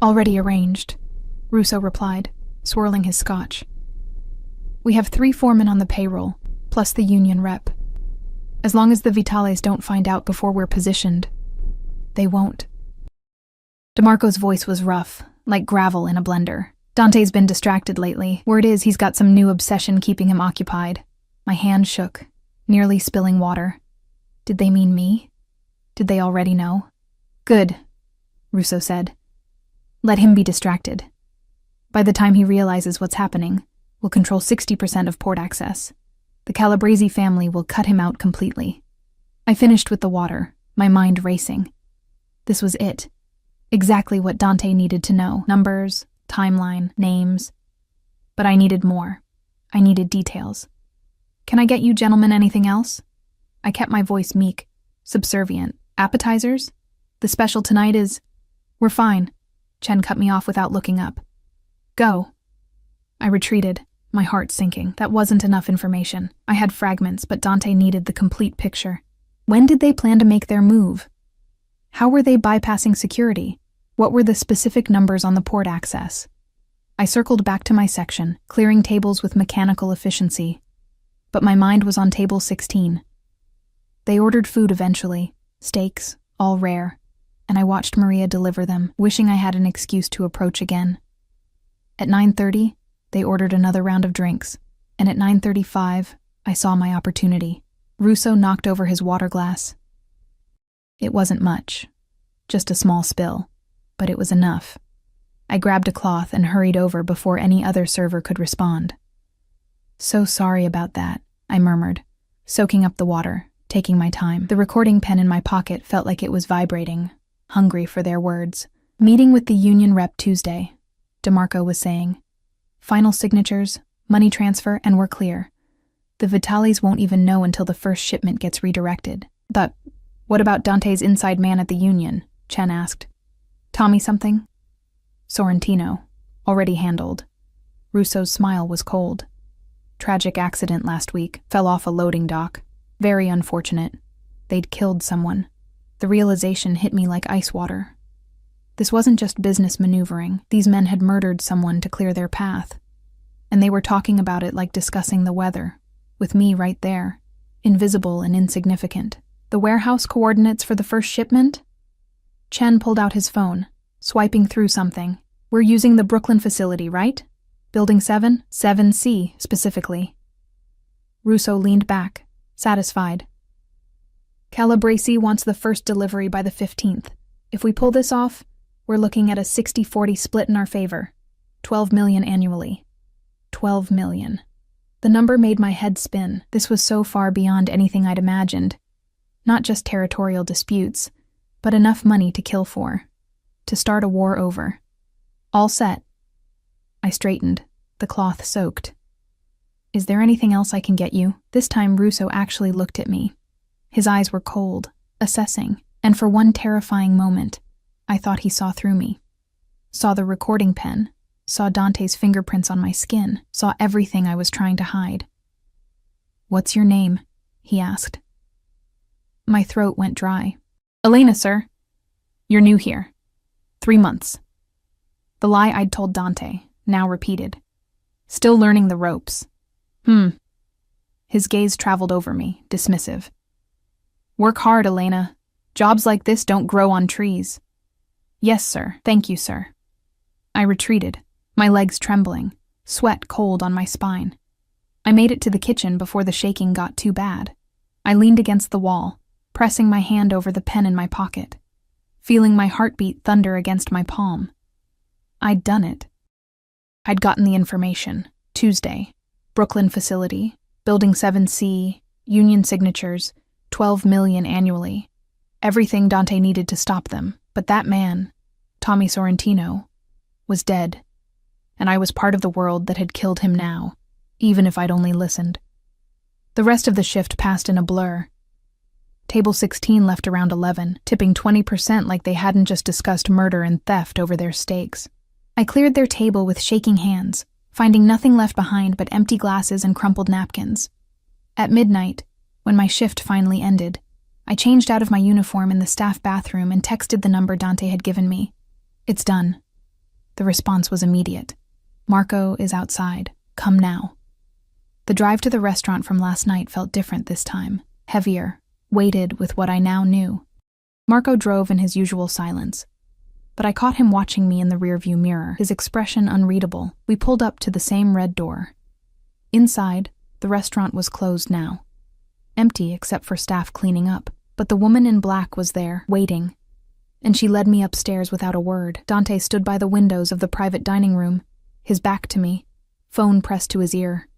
Already arranged, Russo replied, swirling his scotch. We have 3 foremen on the payroll, plus the union rep. As long as the Vitales don't find out before we're positioned. They won't. DeMarco's voice was rough, like gravel in a blender. Dante's been distracted lately. Word is he's got some new obsession keeping him occupied. My hand shook, nearly spilling water. Did they mean me? Did they already know? Good, Russo said. Let him be distracted. By the time he realizes what's happening, we'll control 60% of port access. The Calabrese family will cut him out completely. I finished with the water, my mind racing. This was it. Exactly what Dante needed to know. Numbers, timeline, names. But I needed more. I needed details. Can I get you gentlemen anything else? I kept my voice meek, subservient. Appetizers? The special tonight is... We're fine. Chen cut me off without looking up. Go. I retreated, my heart sinking. That wasn't enough information. I had fragments, but Dante needed the complete picture. When did they plan to make their move? How were they bypassing security? What were the specific numbers on the port access? I circled back to my section, clearing tables with mechanical efficiency. But my mind was on table 16. They ordered food eventually, steaks, all rare, and I watched Maria deliver them, wishing I had an excuse to approach again. At 9:30, they ordered another round of drinks, and at 9:35, I saw my opportunity. Russo knocked over his water glass. It wasn't much, just a small spill, but it was enough. I grabbed a cloth and hurried over before any other server could respond. So sorry about that, I murmured, soaking up the water, taking my time. The recording pen in my pocket felt like it was vibrating, hungry for their words. Meeting with the union rep Tuesday, DeMarco was saying. Final signatures, money transfer, and we're clear. The Vitales won't even know until the first shipment gets redirected. What about Dante's inside man at the union? Chen asked. Tommy something? Sorrentino. Already handled. Russo's smile was cold. Tragic accident last week. Fell off a loading dock. Very unfortunate. They'd killed someone. The realization hit me like ice water. This wasn't just business maneuvering. These men had murdered someone to clear their path. And they were talking about it like discussing the weather, with me right there, invisible and insignificant. The warehouse coordinates for the first shipment? Chen pulled out his phone, swiping through something. We're using the Brooklyn facility, right? Building 7? 7C, specifically. Russo leaned back, satisfied. Calabrese wants the first delivery by the 15th. If we pull this off, we're looking at a 60-40 split in our favor. 12 million annually. 12 million. The number made my head spin. This was so far beyond anything I'd imagined. Not just territorial disputes, but enough money to kill for. To start a war over. All set. I straightened, the cloth soaked. Is there anything else I can get you? This time Russo actually looked at me. His eyes were cold, assessing, and for one terrifying moment, I thought he saw through me. Saw the recording pen, saw Dante's fingerprints on my skin, saw everything I was trying to hide. "What's your name?" he asked. My throat went dry. "Elena, sir. You're new here. 3 months." The lie I'd told Dante, now repeated. "Still learning the ropes." His gaze traveled over me, dismissive. "Work hard, Elena. Jobs like this don't grow on trees." "Yes, sir. Thank you, sir." I retreated, my legs trembling, sweat cold on my spine. I made it to the kitchen before the shaking got too bad. I leaned against the wall, pressing my hand over the pen in my pocket, feeling my heartbeat thunder against my palm. I'd done it. I'd gotten the information. Tuesday. Brooklyn facility. Building 7C. Union signatures. 12 million annually. Everything Dante needed to stop them. But that man, Tommy Sorrentino, was dead. And I was part of the world that had killed him now, even if I'd only listened. The rest of the shift passed in a blur. Table 16 left around 11, tipping 20% like they hadn't just discussed murder and theft over their steaks. I cleared their table with shaking hands, finding nothing left behind but empty glasses and crumpled napkins. At midnight, when my shift finally ended, I changed out of my uniform in the staff bathroom and texted the number Dante had given me. "It's done." The response was immediate. "Marco is outside. Come now." The drive to the restaurant from last night felt different this time, heavier, weighted with what I now knew. Marco drove in his usual silence, but I caught him watching me in the rearview mirror, his expression unreadable. We pulled up to the same red door. Inside, the restaurant was closed now. Empty except for staff cleaning up, but the woman in black was there, waiting. And she led me upstairs without a word. Dante stood by the windows of the private dining room, his back to me, phone pressed to his ear.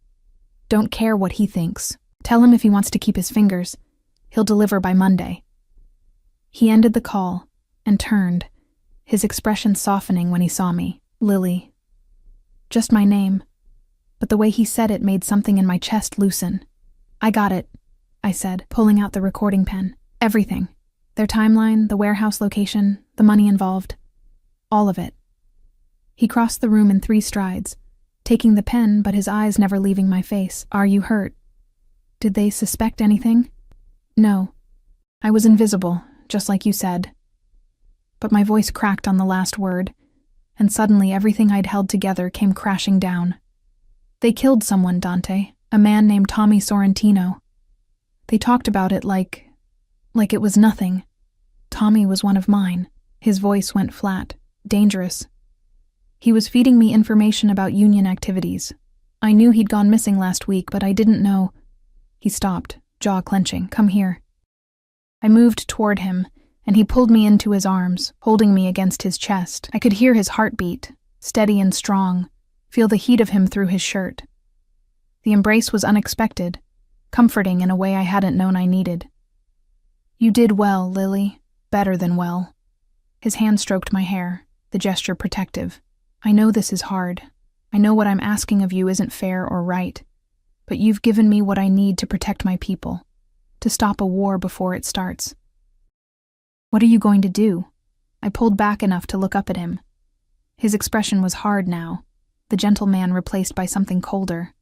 "Don't care what he thinks. Tell him if he wants to keep his fingers. He'll deliver by Monday." He ended the call and turned, his expression softening when he saw me. "Lily." Just my name, but the way he said it made something in my chest loosen. "I got it," I said, pulling out the recording pen. "Everything. Their timeline, the warehouse location, the money involved. All of it." He crossed the room in 3 strides, taking the pen but his eyes never leaving my face. "Are you hurt? Did they suspect anything?" "No. I was invisible, just like you said." But my voice cracked on the last word, and suddenly everything I'd held together came crashing down. "They killed someone, Dante, a man named Tommy Sorrentino. They talked about it like it was nothing. Tommy was one of mine." His voice went flat, dangerous. "He was feeding me information about union activities. I knew he'd gone missing last week, but I didn't know." He stopped, jaw clenching. "Come here." I moved toward him, and he pulled me into his arms, holding me against his chest. I could hear his heartbeat, steady and strong, feel the heat of him through his shirt. The embrace was unexpected, comforting in a way I hadn't known I needed. "You did well, Lily. Better than well." His hand stroked my hair, the gesture protective. "I know this is hard. I know what I'm asking of you isn't fair or right. But you've given me what I need to protect my people, to stop a war before it starts." "What are you going to do?" I pulled back enough to look up at him. His expression was hard now, the gentle man replaced by something colder.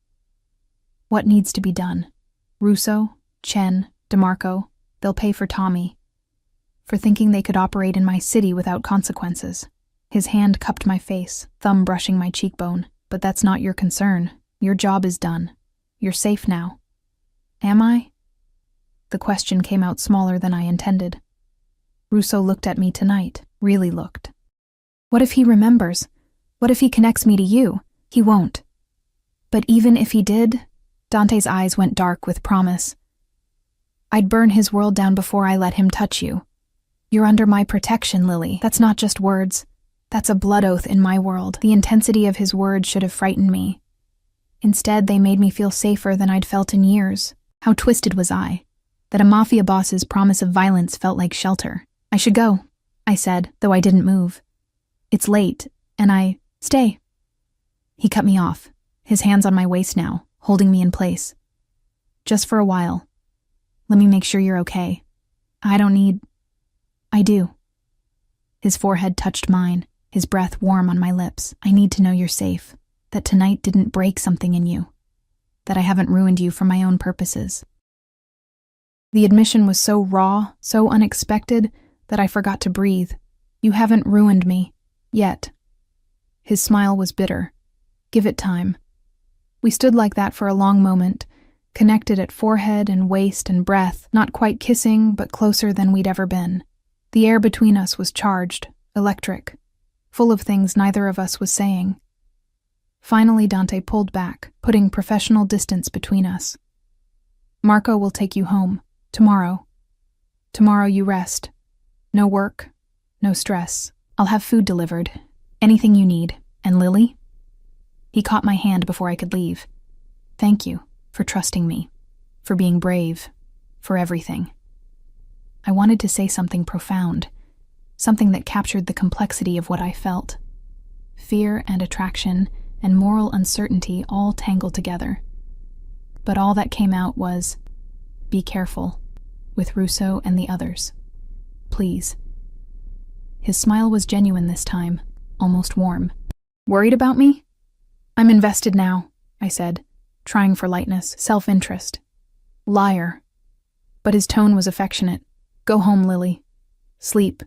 "What needs to be done? Russo, Chen, DeMarco, they'll pay for Tommy. For thinking they could operate in my city without consequences." His hand cupped my face, thumb brushing my cheekbone. "But that's not your concern. Your job is done. You're safe now." "Am I?" The question came out smaller than I intended. Russo looked at me tonight, really looked. "What if he remembers? What if he connects me to you? He won't." "But even if he did," Dante's eyes went dark with promise, "I'd burn his world down before I let him touch you. You're under my protection, Lily. That's not just words. That's a blood oath in my world." The intensity of his words should have frightened me. Instead, they made me feel safer than I'd felt in years. How twisted was I, that a mafia boss's promise of violence felt like shelter. "I should go," I said, though I didn't move. "It's late, and Stay." He cut me off, his hands on my waist now, holding me in place. "Just for a while. Let me make sure you're okay. I don't need—" "I do." His forehead touched mine, his breath warm on my lips. I need to know you're safe, that tonight didn't break something in you, that I haven't ruined you for my own purposes. The admission was so raw, so unexpected, that I forgot to breathe. You haven't ruined me. Yet. His smile was bitter. Give it time. We stood like that for a long moment, connected at forehead and waist and breath, not quite kissing, but closer than we'd ever been. The air between us was charged, electric, full of things neither of us was saying. Finally, Dante pulled back, putting professional distance between us. Marco will take you home. Tomorrow. Tomorrow you rest. No work. No stress. I'll have food delivered. Anything you need. And Lily? He caught my hand before I could leave. Thank you for trusting me, for being brave, for everything. I wanted to say something profound, something that captured the complexity of what I felt. Fear and attraction and moral uncertainty all tangled together. But all that came out was, be careful, with Russo and the others. Please. His smile was genuine this time, almost warm. Worried about me? I'm invested now, I said, trying for lightness, self-interest. Liar. But his tone was affectionate. Go home, Lily. Sleep.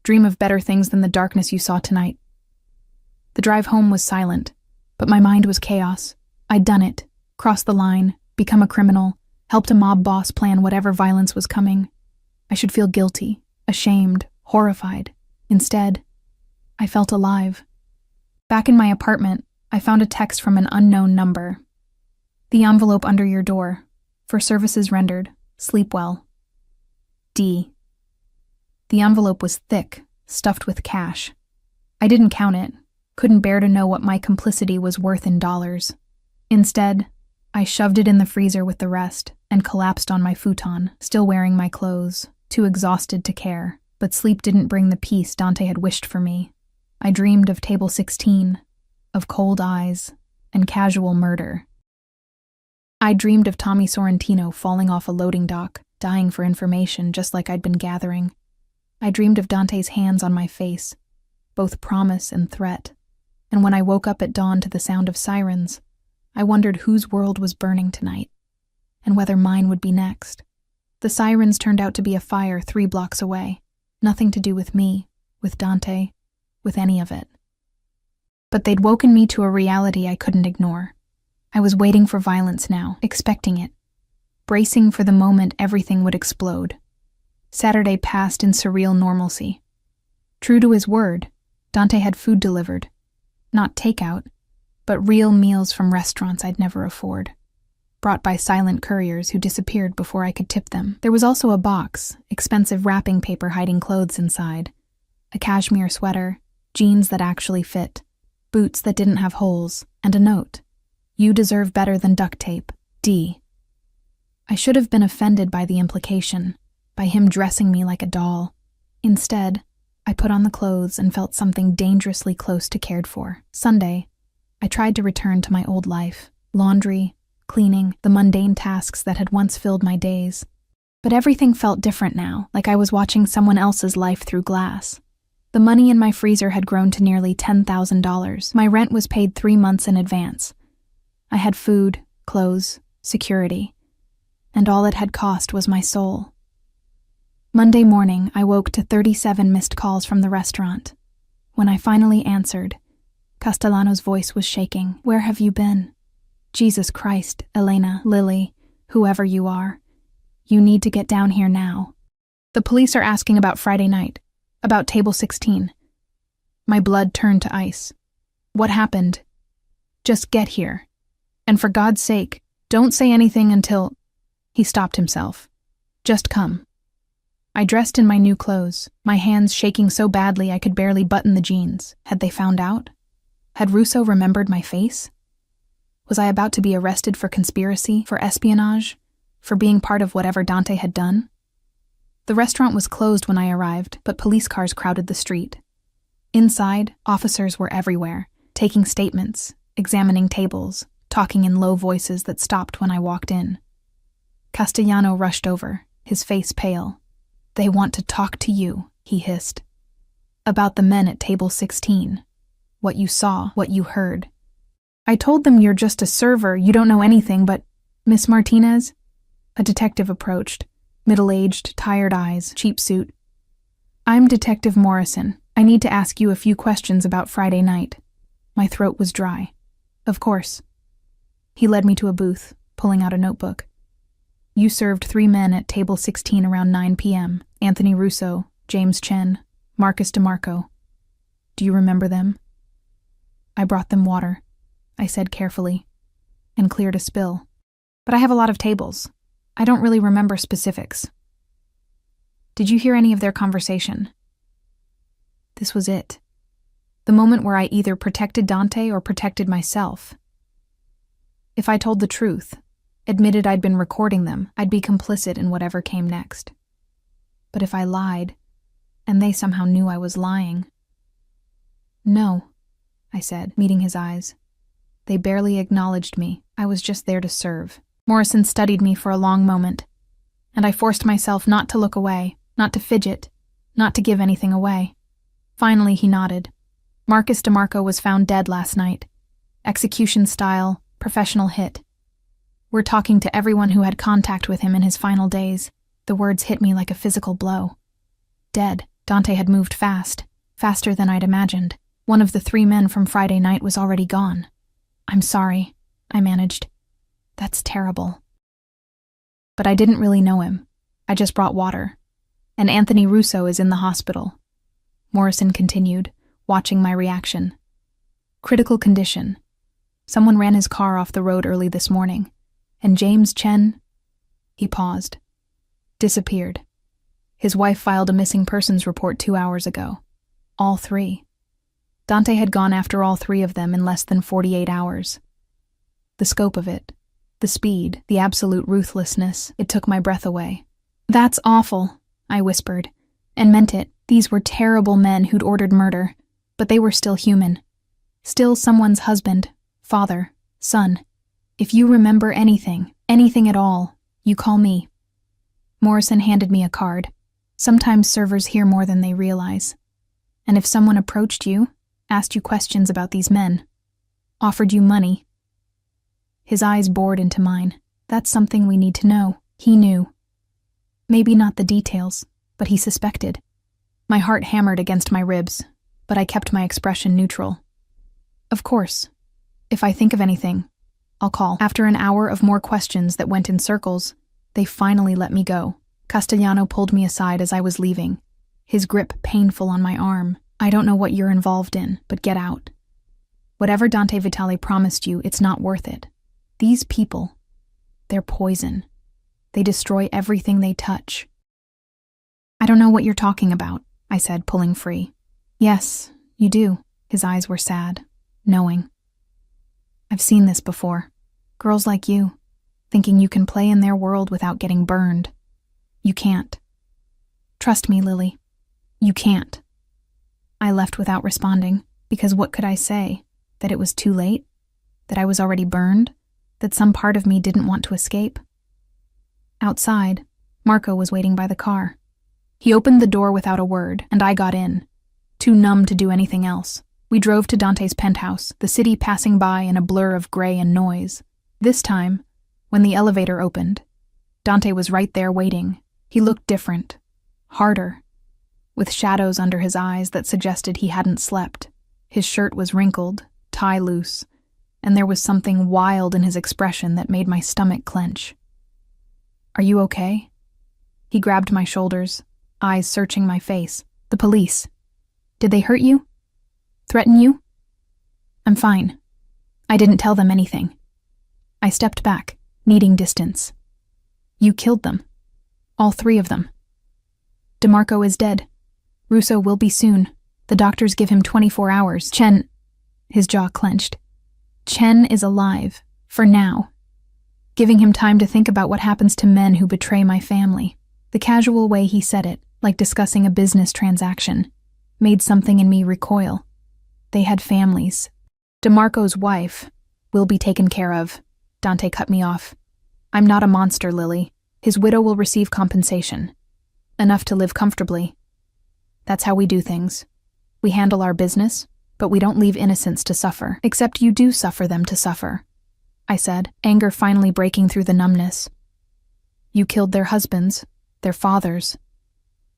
Dream of better things than the darkness you saw tonight. The drive home was silent, but my mind was chaos. I'd done it, crossed the line, become a criminal, helped a mob boss plan whatever violence was coming. I should feel guilty, ashamed, horrified. Instead, I felt alive. Back in my apartment, I found a text from an unknown number. The envelope under your door. For services rendered. Sleep well. D. The envelope was thick, stuffed with cash. I didn't count it, couldn't bear to know what my complicity was worth in dollars. Instead, I shoved it in the freezer with the rest and collapsed on my futon, still wearing my clothes, too exhausted to care. But sleep didn't bring the peace Dante had wished for me. I dreamed of table 16, of cold eyes, and casual murder. I dreamed of Tommy Sorrentino falling off a loading dock, dying for information just like I'd been gathering. I dreamed of Dante's hands on my face, both promise and threat. And when I woke up at dawn to the sound of sirens, I wondered whose world was burning tonight, and whether mine would be next. The sirens turned out to be a fire 3 blocks away. Nothing to do with me, with Dante, with any of it. But they'd woken me to a reality I couldn't ignore. I was waiting for violence now, expecting it, bracing for the moment everything would explode. Saturday passed in surreal normalcy. True to his word, Dante had food delivered. Not takeout, but real meals from restaurants I'd never afford. Brought by silent couriers who disappeared before I could tip them. There was also a box, expensive wrapping paper hiding clothes inside. A cashmere sweater, jeans that actually fit, boots that didn't have holes, and a note. You deserve better than duct tape. D. I should have been offended by the implication, by him dressing me like a doll. Instead, I put on the clothes and felt something dangerously close to cared for. Sunday, I tried to return to my old life. Laundry, cleaning, the mundane tasks that had once filled my days. But everything felt different now, like I was watching someone else's life through glass. The money in my freezer had grown to nearly $10,000. My rent was paid 3 months in advance. I had food, clothes, security, and all it had cost was my soul. Monday morning, I woke to 37 missed calls from the restaurant. When I finally answered, Castellano's voice was shaking. Where have you been? Jesus Christ, Elena, Lily, whoever you are. You need to get down here now. The police are asking about Friday night, about table 16. My blood turned to ice. What happened? Just get here. And for God's sake, don't say anything until... He stopped himself. Just come. I dressed in my new clothes, my hands shaking so badly I could barely button the jeans. Had they found out? Had Russo remembered my face? Was I about to be arrested for conspiracy, for espionage, for being part of whatever Dante had done? The restaurant was closed when I arrived, but police cars crowded the street. Inside, officers were everywhere, taking statements, examining tables, talking in low voices that stopped when I walked in. Castellano rushed over, his face pale. They want to talk to you, he hissed. About the men at table 16. What you saw, what you heard. I told them you're just a server, you don't know anything, but Miss Martinez? A detective approached. Middle-aged, tired eyes, cheap suit. I'm Detective Morrison. I need to ask you a few questions about Friday night. My throat was dry. Of course. He led me to a booth, pulling out a notebook. You served 3 men at table 16 around 9 p.m. Anthony Russo, James Chen, Marcus DeMarco. Do you remember them? I brought them water, I said carefully, and cleared a spill. But I have a lot of tables. I don't really remember specifics. Did you hear any of their conversation? This was it. The moment where I either protected Dante or protected myself. If I told the truth, admitted I'd been recording them, I'd be complicit in whatever came next. But if I lied, and they somehow knew I was lying... No, I said, meeting his eyes. They barely acknowledged me. I was just there to serve. Morrison studied me for a long moment, and I forced myself not to look away, not to fidget, not to give anything away. Finally, he nodded. Marcus DeMarco was found dead last night. Execution style, professional hit. We're talking to everyone who had contact with him in his final days. The words hit me like a physical blow. Dead. Dante had moved fast, faster than I'd imagined. One of the 3 men from Friday night was already gone. I'm sorry, I managed. That's terrible. But I didn't really know him. I just brought water. And Anthony Russo is in the hospital. Morrison continued, watching my reaction. Critical condition. Someone ran his car off the road early this morning. And James Chen... He paused. Disappeared. His wife filed a missing persons report 2 hours ago. All 3. Dante had gone after all 3 of them in less than 48 hours. The scope of it, the speed, the absolute ruthlessness, it took my breath away. That's awful, I whispered, and meant it. These were terrible men who'd ordered murder, but they were still human. Still someone's husband, father, son. If you remember anything, anything at all, you call me. Morrison handed me a card. Sometimes servers hear more than they realize. And if someone approached you, asked you questions about these men, offered you money. His eyes bored into mine. That's something we need to know. He knew. Maybe not the details, but he suspected. My heart hammered against my ribs, but I kept my expression neutral. Of course. If I think of anything, I'll call. After an hour of more questions that went in circles, they finally let me go. Castellano pulled me aside as I was leaving, his grip painful on my arm. I don't know what you're involved in, but get out. Whatever Dante Vitale promised you, it's not worth it. These people, they're poison. They destroy everything they touch. I don't know what you're talking about, I said, pulling free. Yes, you do. His eyes were sad, knowing. I've seen this before. Girls like you, thinking you can play in their world without getting burned. You can't. Trust me, Lily. You can't. I left without responding, because what could I say? That it was too late? That I was already burned? That some part of me didn't want to escape? Outside, Marco was waiting by the car. He opened the door without a word, and I got in, too numb to do anything else. We drove to Dante's penthouse, the city passing by in a blur of gray and noise. This time, when the elevator opened, Dante was right there waiting. He looked different, harder, with shadows under his eyes that suggested he hadn't slept. His shirt was wrinkled, tie loose, and there was something wild in his expression that made my stomach clench. Are you okay? He grabbed my shoulders, eyes searching my face. The police. Did they hurt you? Threaten you? I'm fine. I didn't tell them anything. I stepped back, needing distance. You killed them. All 3 of them. DeMarco is dead. Russo will be soon. The doctors give him 24 hours. Chen... His jaw clenched. Chen is alive, for now. Giving him time to think about what happens to men who betray my family. The casual way he said it, like discussing a business transaction, made something in me recoil. They had families. DeMarco's wife will be taken care of. Dante cut me off. I'm not a monster, Lily. His widow will receive compensation. Enough to live comfortably. That's how we do things. We handle our business, but we don't leave innocents to suffer. Except you do suffer them to suffer, I said, anger finally breaking through the numbness. You killed their husbands, their fathers.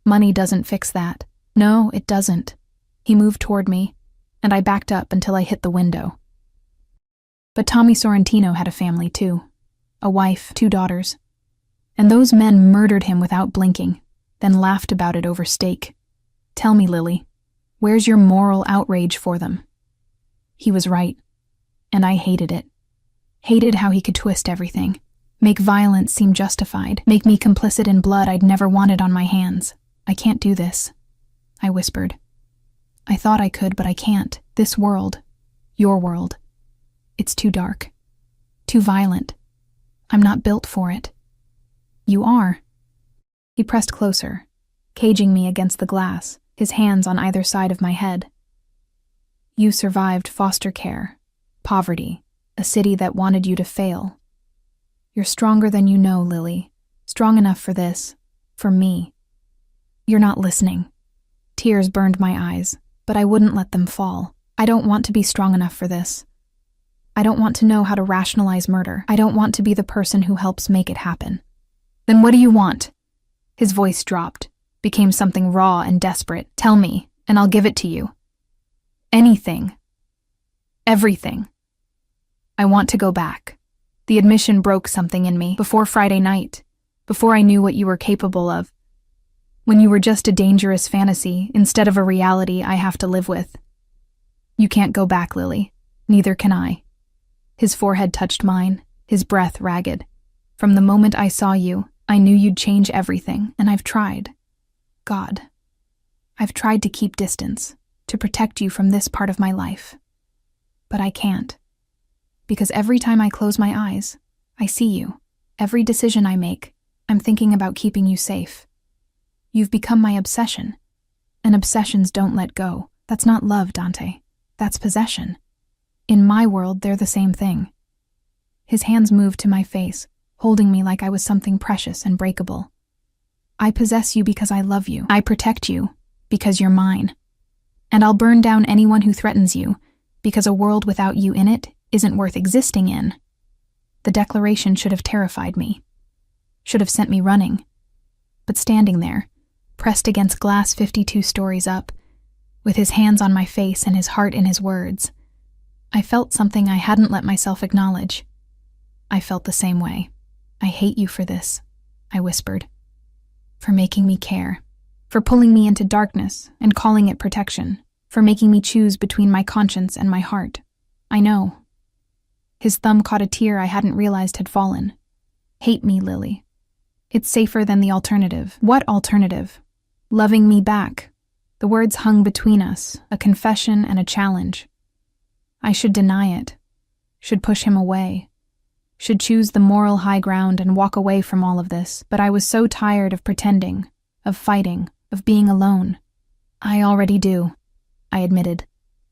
Money doesn't fix that. No, it doesn't. He moved toward me, and I backed up until I hit the window. But Tommy Sorrentino had a family too. A wife, 2 daughters. And those men murdered him without blinking, then laughed about it over steak. Tell me, Lily, where's your moral outrage for them? He was right, and I hated it. Hated how he could twist everything, make violence seem justified, make me complicit in blood I'd never wanted on my hands. I can't do this, I whispered. I thought I could, but I can't. This world, your world, it's too dark, too violent. I'm not built for it. You are. He pressed closer, caging me against the glass, his hands on either side of my head. You survived foster care, poverty, a city that wanted you to fail. You're stronger than you know, Lily. Strong enough for this, for me. You're not listening. Tears burned my eyes, but I wouldn't let them fall. I don't want to be strong enough for this. I don't want to know how to rationalize murder. I don't want to be the person who helps make it happen. Then what do you want? His voice dropped, became something raw and desperate. Tell me, and I'll give it to you. Anything. Everything. I want to go back. The admission broke something in me before Friday night, before I knew what you were capable of. When you were just a dangerous fantasy instead of a reality I have to live with. You can't go back, Lily. Neither can I. His forehead touched mine, his breath ragged. From the moment I saw you, I knew you'd change everything, and I've tried. God, I've tried to keep distance, to protect you from this part of my life. But I can't. Because every time I close my eyes, I see you. Every decision I make, I'm thinking about keeping you safe. You've become my obsession. And obsessions don't let go. That's not love, Dante. That's possession. In my world, they're the same thing. His hands moved to my face, holding me like I was something precious and breakable. I possess you because I love you. I protect you because you're mine. And I'll burn down anyone who threatens you, because a world without you in it isn't worth existing in. The declaration should have terrified me. Should have sent me running. But standing there, pressed against glass 52 stories up, with his hands on my face and his heart in his words, I felt something I hadn't let myself acknowledge. I felt the same way. I hate you for this, I whispered. For making me care. For pulling me into darkness and calling it protection. For making me choose between my conscience and my heart. I know. His thumb caught a tear I hadn't realized had fallen. Hate me, Lily. It's safer than the alternative. What alternative? Loving me back. The words hung between us, a confession and a challenge. I should deny it. Should push him away. Should choose the moral high ground and walk away from all of this, but I was so tired of pretending, of fighting, of being alone. I already do, I admitted,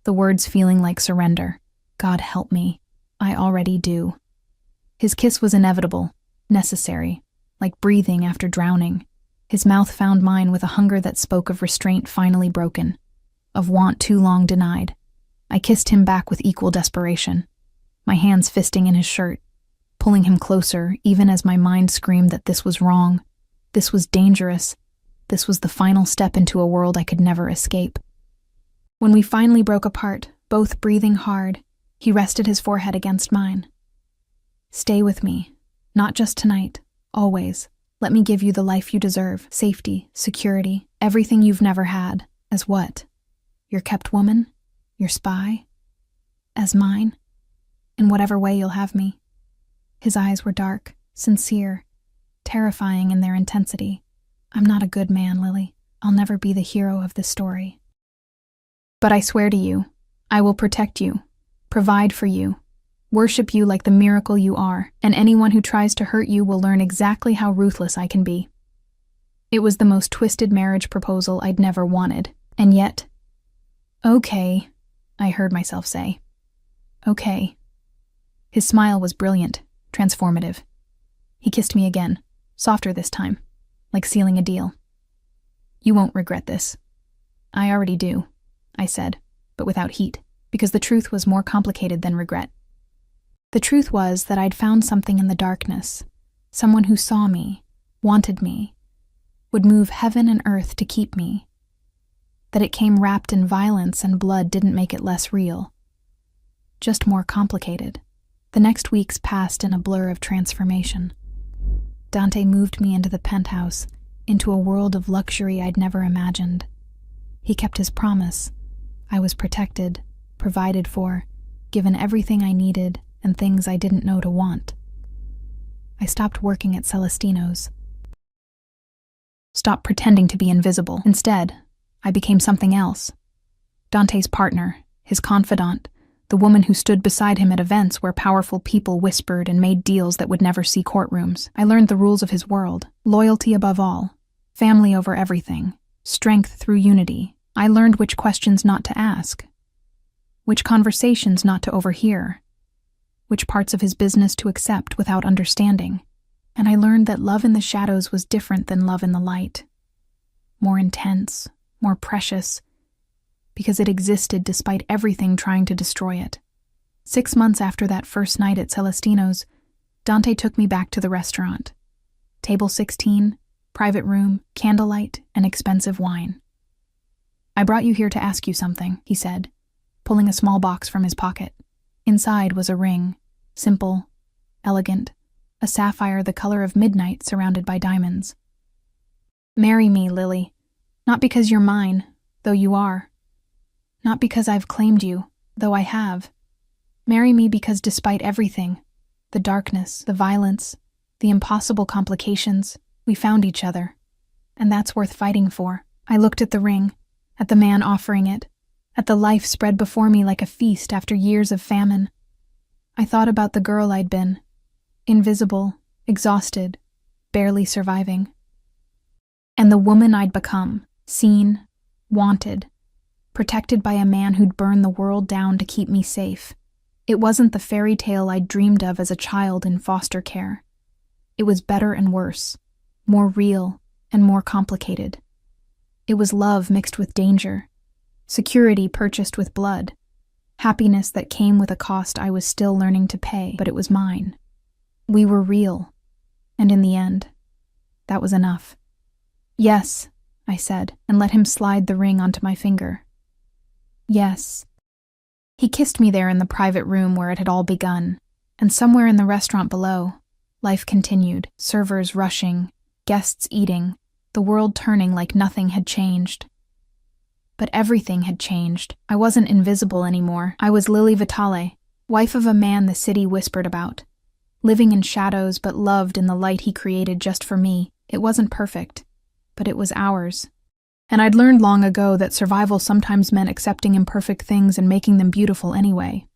the words feeling like surrender. God help me. I already do. His kiss was inevitable, necessary, like breathing after drowning. His mouth found mine with a hunger that spoke of restraint finally broken, of want too long denied. I kissed him back with equal desperation, my hands fisting in his shirt, pulling him closer even as my mind screamed that this was wrong, this was dangerous, this was the final step into a world I could never escape. When we finally broke apart, both breathing hard, he rested his forehead against mine. Stay with me, not just tonight, always. Let me give you the life you deserve, safety, security, everything you've never had. As what? Your kept woman? Your spy? As mine? In whatever way you'll have me. His eyes were dark, sincere, terrifying in their intensity. I'm not a good man, Lily. I'll never be the hero of this story. But I swear to you, I will protect you, provide for you, worship you like the miracle you are, and anyone who tries to hurt you will learn exactly how ruthless I can be. It was the most twisted marriage proposal I'd never wanted, and yet... Okay, I heard myself say. Okay. His smile was brilliant, transformative. He kissed me again, softer this time, like sealing a deal. You won't regret this. I already do. I said, but without heat, because the truth was more complicated than regret. The truth was that I'd found something in the darkness, someone who saw me, wanted me, would move heaven and earth to keep me. That it came wrapped in violence and blood didn't make it less real, just more complicated. The next weeks passed in a blur of transformation. Dante moved me into the penthouse, into a world of luxury I'd never imagined. He kept his promise. I was protected, provided for, given everything I needed and things I didn't know to want. I stopped working at Celestino's. Stopped pretending to be invisible. Instead, I became something else. Dante's partner, his confidant, the woman who stood beside him at events where powerful people whispered and made deals that would never see courtrooms. I learned the rules of his world: loyalty above all, family over everything, strength through unity. I learned which questions not to ask, which conversations not to overhear, which parts of his business to accept without understanding. And I learned that love in the shadows was different than love in the light. More intense, more precious, because it existed despite everything trying to destroy it. 6 months after that first night at Celestino's, Dante took me back to the restaurant. Table 16, private room, candlelight, and expensive wine. "I brought you here to ask you something," he said, pulling a small box from his pocket. Inside was a ring, simple, elegant, a sapphire the color of midnight surrounded by diamonds. "Marry me, Lily, not because you're mine, though you are. Not because I've claimed you, though I have. Marry me because despite everything, the darkness, the violence, the impossible complications, we found each other. And that's worth fighting for." I looked at the ring, at the man offering it, at the life spread before me like a feast after years of famine. I thought about the girl I'd been, invisible, exhausted, barely surviving. And the woman I'd become, seen, wanted, protected by a man who'd burn the world down to keep me safe. It wasn't the fairy tale I'd dreamed of as a child in foster care. It was better and worse, more real and more complicated. It was love mixed with danger, security purchased with blood, happiness that came with a cost I was still learning to pay, but it was mine. We were real, and in the end, that was enough. "Yes," I said, and let him slide the ring onto my finger. "Yes." He kissed me there in the private room where it had all begun, and somewhere in the restaurant below, life continued, servers rushing, guests eating, the world turning like nothing had changed. But everything had changed. I wasn't invisible anymore. I was Lily Vitale, wife of a man the city whispered about, living in shadows but loved in the light he created just for me. It wasn't perfect, but it was ours. And I'd learned long ago that survival sometimes meant accepting imperfect things and making them beautiful anyway.